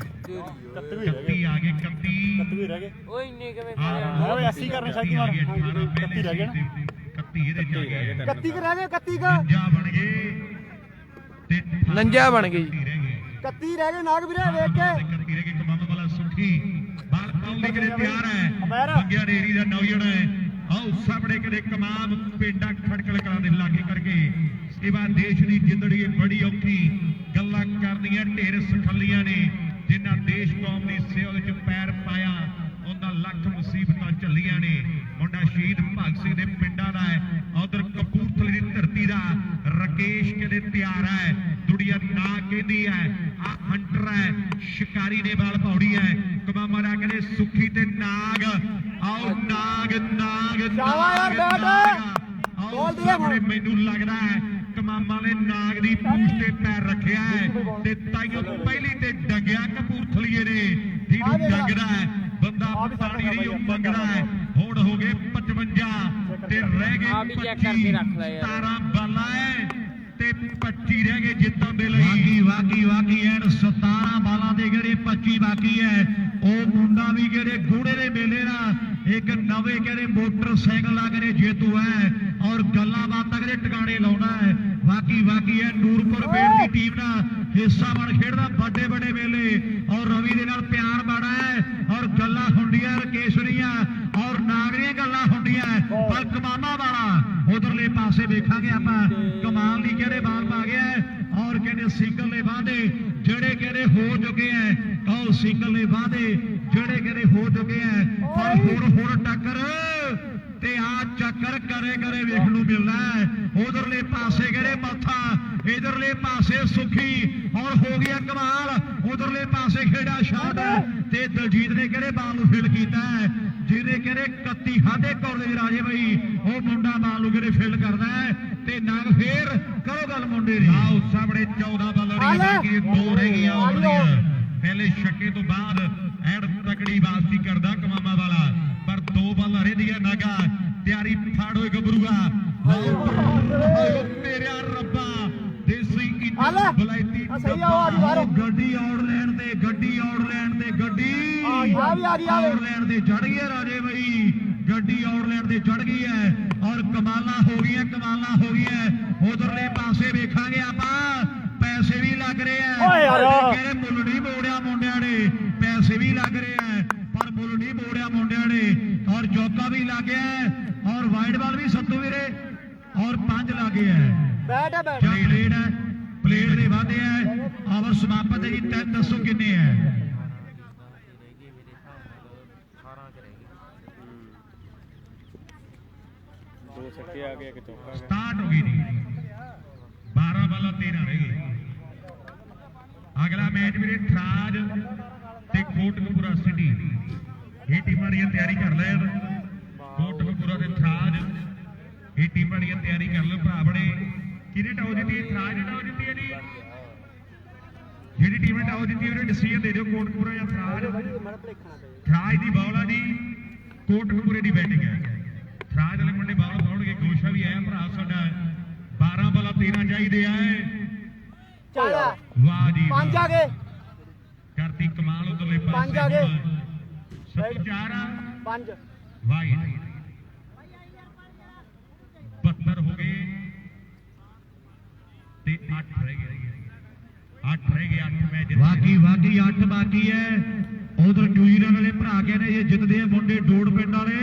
31 ਆ ਗਏ 31 ਰਹਿ ਗਏ ਓਏ ਇੰਨੇ ਕਿਵੇਂ ਹਾਂ, ਕਰਿਆ 80 ਕਰਨਾ ਸ਼ਾਇਦ ਮਾਰ 31 ਰਹਿ ਗਏ ਨਾ 31 ਇਹਦੇ ਚ ਆ ਗਏ 31 ਰਹਿ ਗਏ 31 ਕ ਡੰਜਾ ਬਣ ਗਏ ਤੇ 49 ਬਣ ਗਏ ਜੀ। 31 ਰਹਿ ਗਏ 31 ਰਹਿ ਗਏ ਨਾਗ ਵੀਰੇ ਵੇਖ ਕੇ 31 ਰਹਿ ਗਏ ਕਮਾਮਾ ਵਾਲਾ ਸੁੱਖੀ ਬਾਲ ਪਾਉਣ ਲਈ ਕਿਤੇ ਤਿਆਰ ਹੈ ਅਮੈਰ। ਮੰਗਿਆ ਰੇੜੀ ਦਾ ਨੌਜਣ ਹੈ ਆਓ ਸਾਹਮਣੇ ਕਿਤੇ ਕਮਾਮ ਪਿੰਡਾ ਖੜਕਲ ਕਲਾਂ ਦੇ ਲਾਗੇ ਕਰਕੇ ਸੇਵਾ ਦੇਸ਼ ਦੀ ਜ਼ਿੰਦੜੀ ਬੜੀ ਔਖੀ ਗੱਲਾਂ ਕਰਦੀਆਂ ਢੇਰ ਸਖੱਲੀਆਂ ਨੇ ਜਿਨ੍ਹਾਂ ਦੇਸ਼ ਕੌਮ ਦੀ ਸੇਵਾ ਵਿੱਚ ਪੈਰ ਪਾਇਆ ਉਹਨਾਂ ਲੱਖ ਮੁਸੀਬਤਾਂ ਝੱਲੀਆਂ ਨੇ ਮੁੰਡਾ ਸ਼ਹੀਦ ਭਗਤ ਸਿੰਘ ਦੇ ਪਿੰਡਾਂ ਦਾ ਹੈ ਉਧਰ ਕਪੂਰਥਲੇ ਦੀ ਧਰਤੀ ਦਾ ਰਕੇਸ਼ ਕਹਿੰਦੇ ਤਿਆਰ ਹੈ ਦੁਨੀਆ ਨਾ ਕਹਿੰਦੀ ਹੈ ਆ ਹੰਟਰ ਹੈ ਸ਼ਿਕਾਰੀ ਨੇ ਵਾਲ ਪੌੜੀ ਹੈ ਕਮਾਮਾ ਦਾ ਕਹਿੰਦੇ ਸੁੱਖੀ ਤੇ ਨਾਗ ਆਓ ਨਾਗ ਨਾਗ ਸ਼ਾਬਾਸ਼ ਯਾਰ ਬੈਟ ਬੋਲ ਦੇ ਸਾਹਮਣੇ ਮੈਨੂੰ ਲੱਗਦਾ ਹੈ ਕਮਾਮਾ ਨੇ ਨਾਗ ਦੀ ਪੂਛ ਤੇ ਪੈਰ ਰੱਖਿਆ ਹੈ ਤੇ ਤਾਈਓ ਪਹਿਲੀ ਤੇ ਡੰਗਿਆ ਕਪੂਰਥਲੀਏ ਨੇ ਜਿਹਨੂੰ ਡੰਗਦਾ ਹੈ ਬੰਦਾ ਪਾਣੀ ਨਹੀਂ ਉਹ ਮੰਗਦਾ ਹੈ ਹੁਣ ਹੋ ਗਏ 55 ਤੇ ਰਹਿ ਗਏ ਆ ਵੀ ਚੈੱਕ ਕਰਕੇ ਰੱਖ ਲੈ ਯਾਰ 17 ਬਾਲਾਂ ਹੈ ਤੇ 25 ਰਹਿ ਗਏ ਜਿੱਤਣ ਦੇ ਲਈ ਵਾਕੀ ਐਨ 17 ਬਾਲਾਂ ਦੇ ਜਿਹੜੇ 25 ਬਾਕੀ ਹੈ ਉਹ ਮੁੰਡਾ ਵੀ ਜਿਹੜੇ ਗੂੜੇ ਦੇ ਮੇਲੇ ਨਾਲ ਇੱਕ ਨਵੇਂ ਕਹਿੰਦੇ ਮੋਟਰਸਾਈਕਲ ਲਾ ਕੇ ਜੇਤੂ ਹੈ ਔਰ ਗੱਲਾਂ ਬਾਤਾਂ ਕਹਿੰਦੇ ਟਿਕਾਣੇ ਲਾਉਣਾ ਹੈ ਵਾਕੀ ਹੈ ਨੂਰਪੁਰ ਬੇੜ ਦੀ ਟੀਮ ਨਾਲ ਹਿੱਸਾ ਬਣ ਖੇਡਦਾ ਵੱਡੇ ਵੱਡੇ ਮੇਲੇ ਔਰ ਰਵੀ ਦੇ ਨਾਲ ਪਿਆਰ ਬੜਾ ਹੈ ਔਰ ਗੱਲਾਂ ਹੁੰਦੀਆਂ ਰਕੇਸ਼ਰੀਆਂ ਔਰ ਨਾਗਰੀਆਂ ਗੱਲਾਂ ਹੁੰਦੀਆਂ ਪਰ ਕਮਾਮਾ ਵਾਲਾ ਉਧਰਲੇ ਪਾਸੇ ਵੇਖਾਂਗੇ ਆਪਾਂ ਕਮਾਲ ਦੀ ਕਿਹੜੇ ਬਾਲ ਪਾ ਗਿਆ ਔਰ ਕਹਿੰਦੇ ਸਿੰਗਲ ਦੇ ਵਾਅਦੇ ਜਿਹੜੇ ਕਹਿੰਦੇ ਹੋ ਚੁੱਕੇ ਐ ਕਹੋ ਸਿੰਗਲ ਦੇ ਵਾਅਦੇ ਜਿਹੜੇ ਕਹਿੰਦੇ ਹੋ ਚੁੱਕੇ ਐ ਪਰ ਹੁਣ ਟੱਕਰ ਤੇ ਆ ਚੱਕਰ ਕਰੇ ਵੇਖਣ ਨੂੰ ਮਿਲਦਾ ਹੈ ਉਧਰਲੇ ਪਾਸੇ ਕਹਿੰਦੇ ਮੱਥਾ ਇਧਰਲੇ ਪਾਸੇ ਸੁਖੀ ਔਰ ਹੋ ਗਿਆ ਕਮਾਲ ਉਧਰਲੇ ਪਾਸੇ ਖੇੜਾ ਸ਼ਾਟ ਤੇ ਦਲਜੀਤ ਨੇ ਕਹਿੰਦੇ ਬਾਲ ਨੂੰ ਫਿਲ ਕੀਤਾ ਜਿਹਨੇ ਕਹਿੰਦੇ 31 ਹਾਦੇ ਕੌਰ ਦੇ ਰਾਜੇ ਬਾਈ ਉਹ ਮੁੰਡਾ ਬਾਲ ਨੂੰ ਕਹਿੰਦੇ ਫਿਲ ਕਰਦਾ ਹੈ ਤੇ ਨਾਗ ਫੇਰ ਕਰੋ ਗੱਲ ਮੁੰਡੇ ਦੀ ਆਓ ਸਾਹਮਣੇ 14 ਬਾਲਾਂ ਬਾਕੀ 2 ਰਹਿ ਗਈਆਂ ਆਉਣੀਆਂ ਪਹਿਲੇ ਛੱਕੇ ਤੋਂ ਬਾਅਦ ਐਡ ਤਕੜੀ ਵਾਪਸੀ ਕਰਦਾ ਕਮਾਮਾ ਵਾਲਾ ਪਰ 2 ਬਾਲਾਂ ਰਹਿੰਦੀਆਂ ਨਾਗਾ ਤਿਆਰੀ ਫਾੜੋ ਗੱਭਰੂਆ ਮੇਰਾ ਰੱਬਾ ਦੇਸੀ ਬਲਾਈਤੀ ਗੱਡੀ ਔੜ ਲੈਣ ਤੇ ਗੱਡੀ ਔੜ ਲੈਣ ਤੇ ਚੜ ਗਈ ਰਾਜੇ ਬਈ ਗੱਡੀ ਔੜ ਲੈਣ ਤੇ ਚੜ ਗਈ ਹੈ ਔਰ ਕਮਾਲਾਂ ਹੋ ਗਈਆਂ ਉਧਰਲੇ ਪਾਸੇ ਵੇਖਾਂਗੇ ਆਪਾਂ ਪੈਸੇ ਵੀ ਲੱਗ ਰਹੇ ਆ ਕਹਿੰਦੇ ਮੁੱਲ ਨਹੀਂ ਮੋੜਿਆ ਮੁੰਡਿਆਂ ਨੇ ਪੈਸੇ ਵੀ ਲੱਗ ਰਹੇ ਆ ਪਰ ਮੁੱਲ ਨਹੀਂ ਮੋੜਿਆ ਮੁੰਡਿਆਂ ਨੇ ਔਰ ਜੋਕਾ ਵੀ ਲੱਗ ਗਿਆ ਔਰ ਵਾਈਡ ਬਾਲ ਵੀ ਸੱਤੂ ਵੀਰੇ ਔਰ 5 ਲੱਗੇ ਆ ਬੈਟ ਹੈ ਬੈਟ ਪਲੇਟ ਦੇ ਵਾਧੇ ਆ ਆਵਰ ਸਮਾਪਤ ਹੈ ਜੀ ਦੱਸੋ ਕਿੰਨੇ ਆ 2 ਛੱਕੇ ਆ ਗਏ ਇੱਕ ਚੌਕਾ ਸਟਾਰਟ ਹੋ ਗਈ ਜੀ 12 ਬਾਲਾਂ 13 ਰਹਿ ਗਏ ਅਗਲਾ ਮੈਚ ਵੀਰੇ ਥਰਾਜ ਤੇ ਕੋਟਕਪੂਰਾ ਸਿਟੀ ਇਹ ਟੀਮਾਂ ਦੀਆਂ ਤਿਆਰੀ ਕਰ ਲੈ ਕੋਟਕਪੂਰਾ ਤੇ ਥਰਾਜ ਇਹ ਟੀਮਾਂ ਦੀਆਂ ਤਿਆਰੀ ਕਰ ਲਓ ਭਰਾ ਬੜੇ ਕਿਹਨੇ ਟਾਉ ਦਿੱਤੀ ਥਰਾਜ ਨੇ ਟਾਉ ਦਿੱਤੀ ਹੈ ਜੀ ਜਿਹੜੀ ਟੀਮ ਨੇ ਟਾਉ ਦਿੱਤੀ ਉਹਨੇ ਡਿਸੀਜਨ ਦੇ ਦਿਓ ਕੋਟਕਪੂਰਾ ਜਾਂ ਥਰਾਜ ਦੀ ਬਾਲ ਆ ਜੀ ਕੋਟਕਪੂਰੇ ਦੀ ਬੈਟਿੰਗ ਹੈ ਥਰਾਜ ਵਾਲੇ ਮੁੰਡੇ ਬਾਲ ਪਾਉਣਗੇ ਗੋਸ਼ਾ ਵੀ ਆਇਆ ਭਰਾ ਸਾਡਾ 12 ਬਾਲਾਂ 13 ਚਾਹੀਦੇ ਆ ਵਾਹ ਜੀ 5 ਆ ਗਏ ਕਰਤੀ ਕਮਾਲ ਉਧਰਲੇ ਪਾਸੇ 5 ਆ ਗਏ 4 ਆ 5 ਵਾਹ ਜੀ 72 ਹੋ ਗਏ ਤੇ 8 ਰਹਿ ਗਏ 8 ਮੈਚ ਵਾਕੀ 8 ਬਾਕੀ ਹੈ ਉਧਰ ਨਿਊਜ਼ੀਲੈਂਡ ਵਾਲੇ ਭਰਾ ਕਹਿੰਦੇ ਜੇ ਜਿੱਤਦੇ ਆ ਮੁੰਡੇ ਡੋੜ ਪਿੰਡ ਵਾਲੇ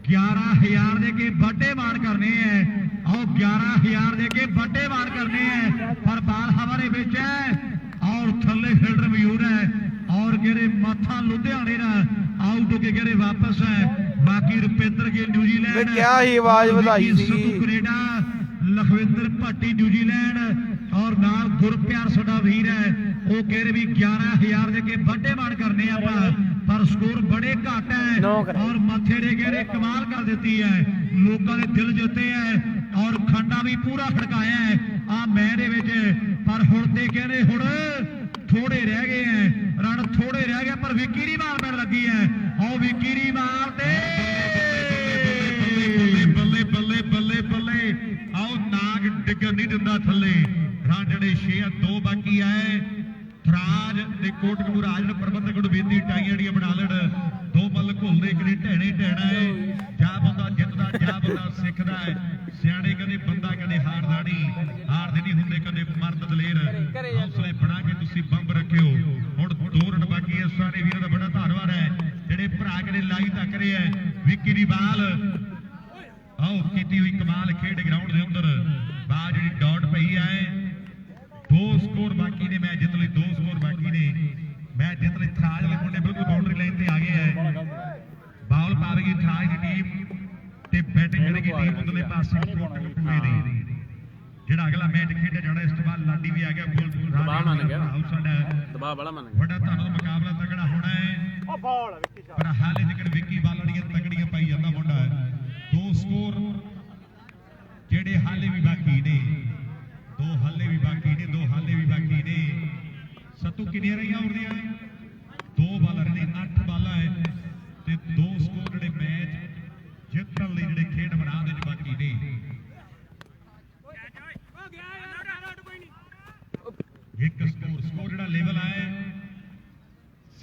11000 ਦੇ ਕੇ ਵੱਡੇ ਮਾਰ ਕਰਨੇ ਐ ਆਓ 11000 ਦੇ ਕੇ ਵੱਡੇ ਮਾਰ ਕਰਨੇ ਐ ਪਰ ਬਾਲ ਹਵਾ ਦੇ ਵਿੱਚ ਹੈ ਔਰ ਥੱਲੇ ਫੀਲਡਰ ਮੌਜੂਦ ਹੈ ਔਰ ਜਿਹੜੇ ਮੱਥਾ ਲੁਧਿਆਣੇ ਦਾ ਆਊਟ ਹੋ ਕੇ ਜਿਹੜੇ ਵਾਪਸ ਹੈ ਬਾਕੀ ਰੁਪਿੰਦਰ ਗਿੱਲ ਨਿਊਜ਼ੀਲੈਂਡ ਕਿਆ ਹੀ ਆਵਾਜ਼ ਵਧਾਈ ਸੀ ਕੈਨੇਡਾ ਲਖਵਿੰਦਰ ਭੱਟੀ ਨਿਊਜ਼ੀਲੈਂਡ ਔਰ ਨਾਲ ਗੁਰਪਿਆਰ ਸਾਡਾ ਵੀਰ ਹੈ ਉਹ ਕਹਿੰਦੇ ਵੀ 11000 ਦੇ ਕੇ ਵੱਡੇ ਮਾਣ ਕਰਨੇ ਆਪਾਂ ਪਰ ਸਕੋਰ ਬੜੇ ਘੱਟ ਹੈ ਔਰ ਮੱਥੇ ਦੇ ਕਹਿੰਦੇ ਕਮਾਲ ਕਰ ਦਿੱਤੀ ਹੈ ਲੋਕਾਂ ਦੇ ਦਿਲ ਜਿੱਤੇ ਹੈ ਔਰ ਖੰਡਾ ਵੀ ਪੂਰਾ ਖੜਕਾਇਆ ਹੈ ਆ ਮੈਚ ਦੇ ਵਿੱਚ ਪਰ ਹੁਣ ਤੇ ਕਹਿੰਦੇ ਹੁਣ ਥੋੜੇ ਰਹਿ ਗਏ ਹੈ ਰਨ ਥੋੜੇ ਰਹਿ ਗਏ ਪਰ ਵਿੱਕੀ ਦੀ ਮਾਰ ਪੈਣ ਲੱਗੀ ਹੈ ਆਓ ਵਿੱਕੀ ਦੀ ਮਾਰ ਤੇ ਬੱਲੇ ਬੱਲੇ ਬੱਲੇ ਬੱਲੇ ਆਓ ਨਾਗ ਡਿੱਗਣ ਨਹੀਂ ਦਿੰਦਾ ਥੱਲੇ ਰਨ ਜਿਹੜੇ 6-2 ਬਾਕੀ ਆਏ ਥਰਾਜ ਤੇ ਕੋਟਕਪੂਰ ਰਾਜ ਨੂੰ ਪ੍ਰਬੰਧਕ ਨੂੰ ਬੇਨਤੀ ਟਾਈਆਂ ਜਿਹੜੀਆਂ ਬਣਾ ਲੈਣ ਦੋ ਮੱਲ ਘੁਲਦੇ ਕਿਨੇ ਢਹਿਣੇ ਢਹਿਣਾ ਹੈ ਜਾਂ ਬੰਦਾ ਜਿੱਤਦਾ ਜਾਂ ਬੰਦਾ ਸਿੱਖਦਾ ਹੈ ਸਿਆਣੇ ਕਦੇ ਬੰਦਾ ਕਦੇ ਹਾਰਦਾ ਨਹੀਂ ਹਾਰਦੇ ਨਹੀਂ ਹੁੰਦੇ ਕਦੇ ਮਰਦ ਦਲੇਰ ਹੌਸਲੇ ਬਣਾ ਕੇ ਤੁਸੀਂ ਬੰਬ ਰੱਖਿਓ ਹੁਣ 2 ਰਨ ਬਾਕੀ ਹੈ ਸਾਰੇ ਵੀਰਾਂ ਦਾ ਬੜਾ ਧੰਨਵਾਦ ਹੈ ਜਿਹੜੇ ਭਰਾ ਕਦੇ ਲਾਈ ਤੱਕ ਰਹੇ ਹੈ ਵਿੱਕੀ ਦੀ ਬਾਲ ਆਓ ਕੀਤੀ ਹੋਈ ਕਮਾਲ ਖੇਡ ਗਰਾਊਂਡ ਦੇ ਅੰਦਰ ਬਾਲ ਜਿਹੜੀ ਡਾਟ ਪਈ ਹੈ 2 ਸਕੋਰ ਬਾਕੀ ਨੇ ਮੈਚ ਜਿੱਤ ਲਈ 2 ਸਕੋਰ ਬਾਕੀ ਨੇ ਮੈਚ ਜਿੱਤ ਲਈ ਥਰਾਜ ਵਾਲੇ ਮੁੰਡੇ ਬਿਲਕੁਲ ਬਾਉਂਡਰੀ ਲਾਈਨ ਤੇ ਆ ਗਏ ਹੈ ਬਾਲ ਪਾਵੇਗੀ ਥਰਾਜ ਦੀ ਟੀਮ ਤੇ ਬੈਟਿੰਗ ਕਰੇਗੀ ਟੀਮ ਉਧਰਲੇ ਪਾਸੇ ਕੋਟਕਪੂਰੇ ਦੀ ਜਿਹੜਾ ਅਗਲਾ ਮੈਚ ਖੇਡਿਆ ਜਾਣਾ ਇਸ ਤੋਂ ਬਾਅਦ ਲਾਡੀ ਵੀ ਆ ਗਿਆ ਗੋਲ ਦਬਾਅ ਮੰਨ ਗਿਆ ਆਊਟਸਾਈਡ ਦਬਾਅ ਬੜਾ ਮੰਨ ਗਿਆ ਵੱਡਾ ਤੁਹਾਨੂੰ ਮੁਕਾਬਲਾ ਤਕੜਾ ਹੋਣਾ ਹੈ ਉਹ ਬਾਲ ਵਿੱਕੀ ਪਰ ਹਾਲੇ ਤੱਕ ਵਿੱਕੀ ਬਾਲੜੀਆਂ ਤਕੜੀਆਂ ਪਾਈ ਜਾਂਦਾ ਮੁੰਡਾ 2 ਸਕੋਰ ਜਿਹੜੇ ਹਾਲੇ ਵੀ ਬਾਕੀ ਨੇ 2 ਹਾਲੇ ਵੀ ਬਾਕੀ ਨੇ 2 ਹਾਲੇ ਵੀ ਬਾਕੀ ਨੇ ਸੱਤੂ ਕਿੰਨੀਆਂ ਰਹੀਆਂ ਉਰਦੀਆਂ 2 ਬਾਲਰ ਨੇ 8 ਬਾਲਾਂ ਹੈ ਤੇ 2 ਸਕੋਰ ਜਿਹੜੇ ਮੈਚ ਜਿੱਤਣ ਲਈ ਜਿਹੜੇ ਖੇਡ ਮੈਦਾਨ ਦੇ ਵਿੱਚ ਬਾਕੀ ਨੇ ਇੱਕ ਸਕੋਰ ਜਿਹੜਾ ਲੈਵਲ ਆਇਆ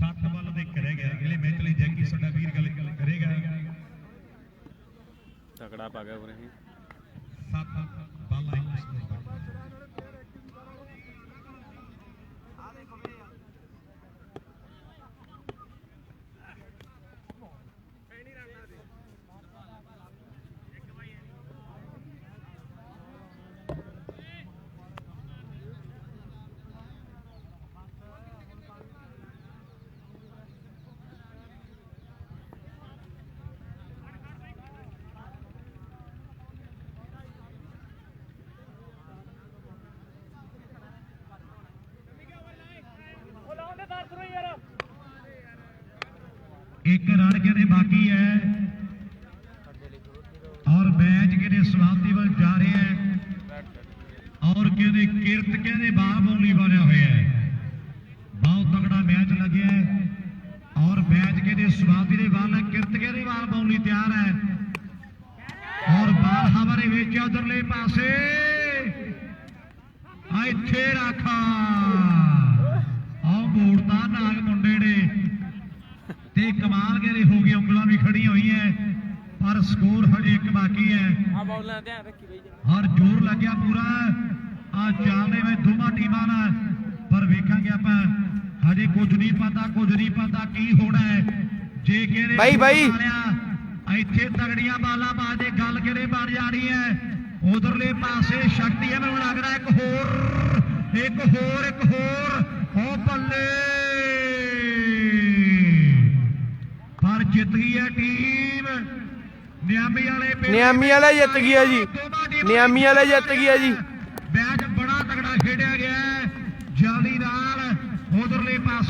7 ਬਾਲ ਦੇ ਰਹਿ ਗਿਆ ਅਗਲੇ ਮੈਚ ਲਈ ਜੈਕੀ ਸਾਡਾ ਵੀਰ ਗੱਲ ਕਰੇਗਾ ਤਕੜਾ ਪਾ ਗਿਆ ਉਰੇ 7 ਬਾਲਾਂ ਇੱਕ ਸਕੋਰ एक रन कहने बाकी है और मैच कहने समाप्ति वाल जा रहे हैं और कहने किरत कहने बाल बाउंडरी बना हुआ है बहुत तगड़ा मैच लगे है और मैच कहने समाप्ति के बाल किरत कहने बाल बाउंडरी तैयार है और बाल हमारे विच उधरले पासे इत्थे रखा आओ मोड़ता नाग मुंडे ने ਤੇ ਕਮਾਲ ਕਹਿੰਦੇ ਹੋ ਗਈ ਉਂਗਲਾਂ ਵੀ ਖੜੀਆਂ ਹੋਈਆਂ ਪਰ ਸਕੋਰ ਹਜੇ ਇੱਕ ਬਾਕੀ ਹੈ ਆ ਬੌਲਾਂ ਧਿਆਨ ਰੱਖੀ ਬਈ ਔਰ ਜ਼ੋਰ ਲੱਗਿਆ ਪੂਰਾ ਆ ਚੱਲਦੇ ਵਿੱਚ ਦੋਵਾਂ ਟੀਮਾਂ ਨਾਲ ਪਰ ਵੇਖਾਂਗੇ ਆਪਾਂ ਹਜੇ ਕੁਝ ਨਹੀਂ ਪਤਾ ਕੀ ਹੋਣਾ ਹੈ ਜੇ ਕਹਿੰਦੇ ਬਾਈ ਇੱਥੇ ਤਗੜੀਆਂ ਬਾਲਾਂ ਬਾਜੇ ਗੱਲ ਕਿਹੜੇ ਬਣ ਜਾ ਰਹੀ ਹੈ ਉਧਰਲੇ ਪਾਸੇ ਸ਼ਕਤੀ ਹੈ ਮੈਨੂੰ ਲੱਗ ਰਿਹਾ ਇੱਕ ਹੋਰ ਹੋ ਬੱਲੇ ਪਰ ਜਿੱਤ ਗਈ ਹੈ ਟੀਮ ਨਿਆਮੀ ਵਾਲੇ ਜਿੱਤ ਗਿਆ ਜੀ ਨਿਆਮੀ ਵਾਲੇ ਜਿੱਤ ਗਿਆ ਜੀ ਮੈਚ ਬੜਾ ਤਗੜਾ ਖੇਡਿਆ ਗਿਆ ਜਲਦੀ ਨਾਲ ਉਧਰਲੇ ਪਾਸੇ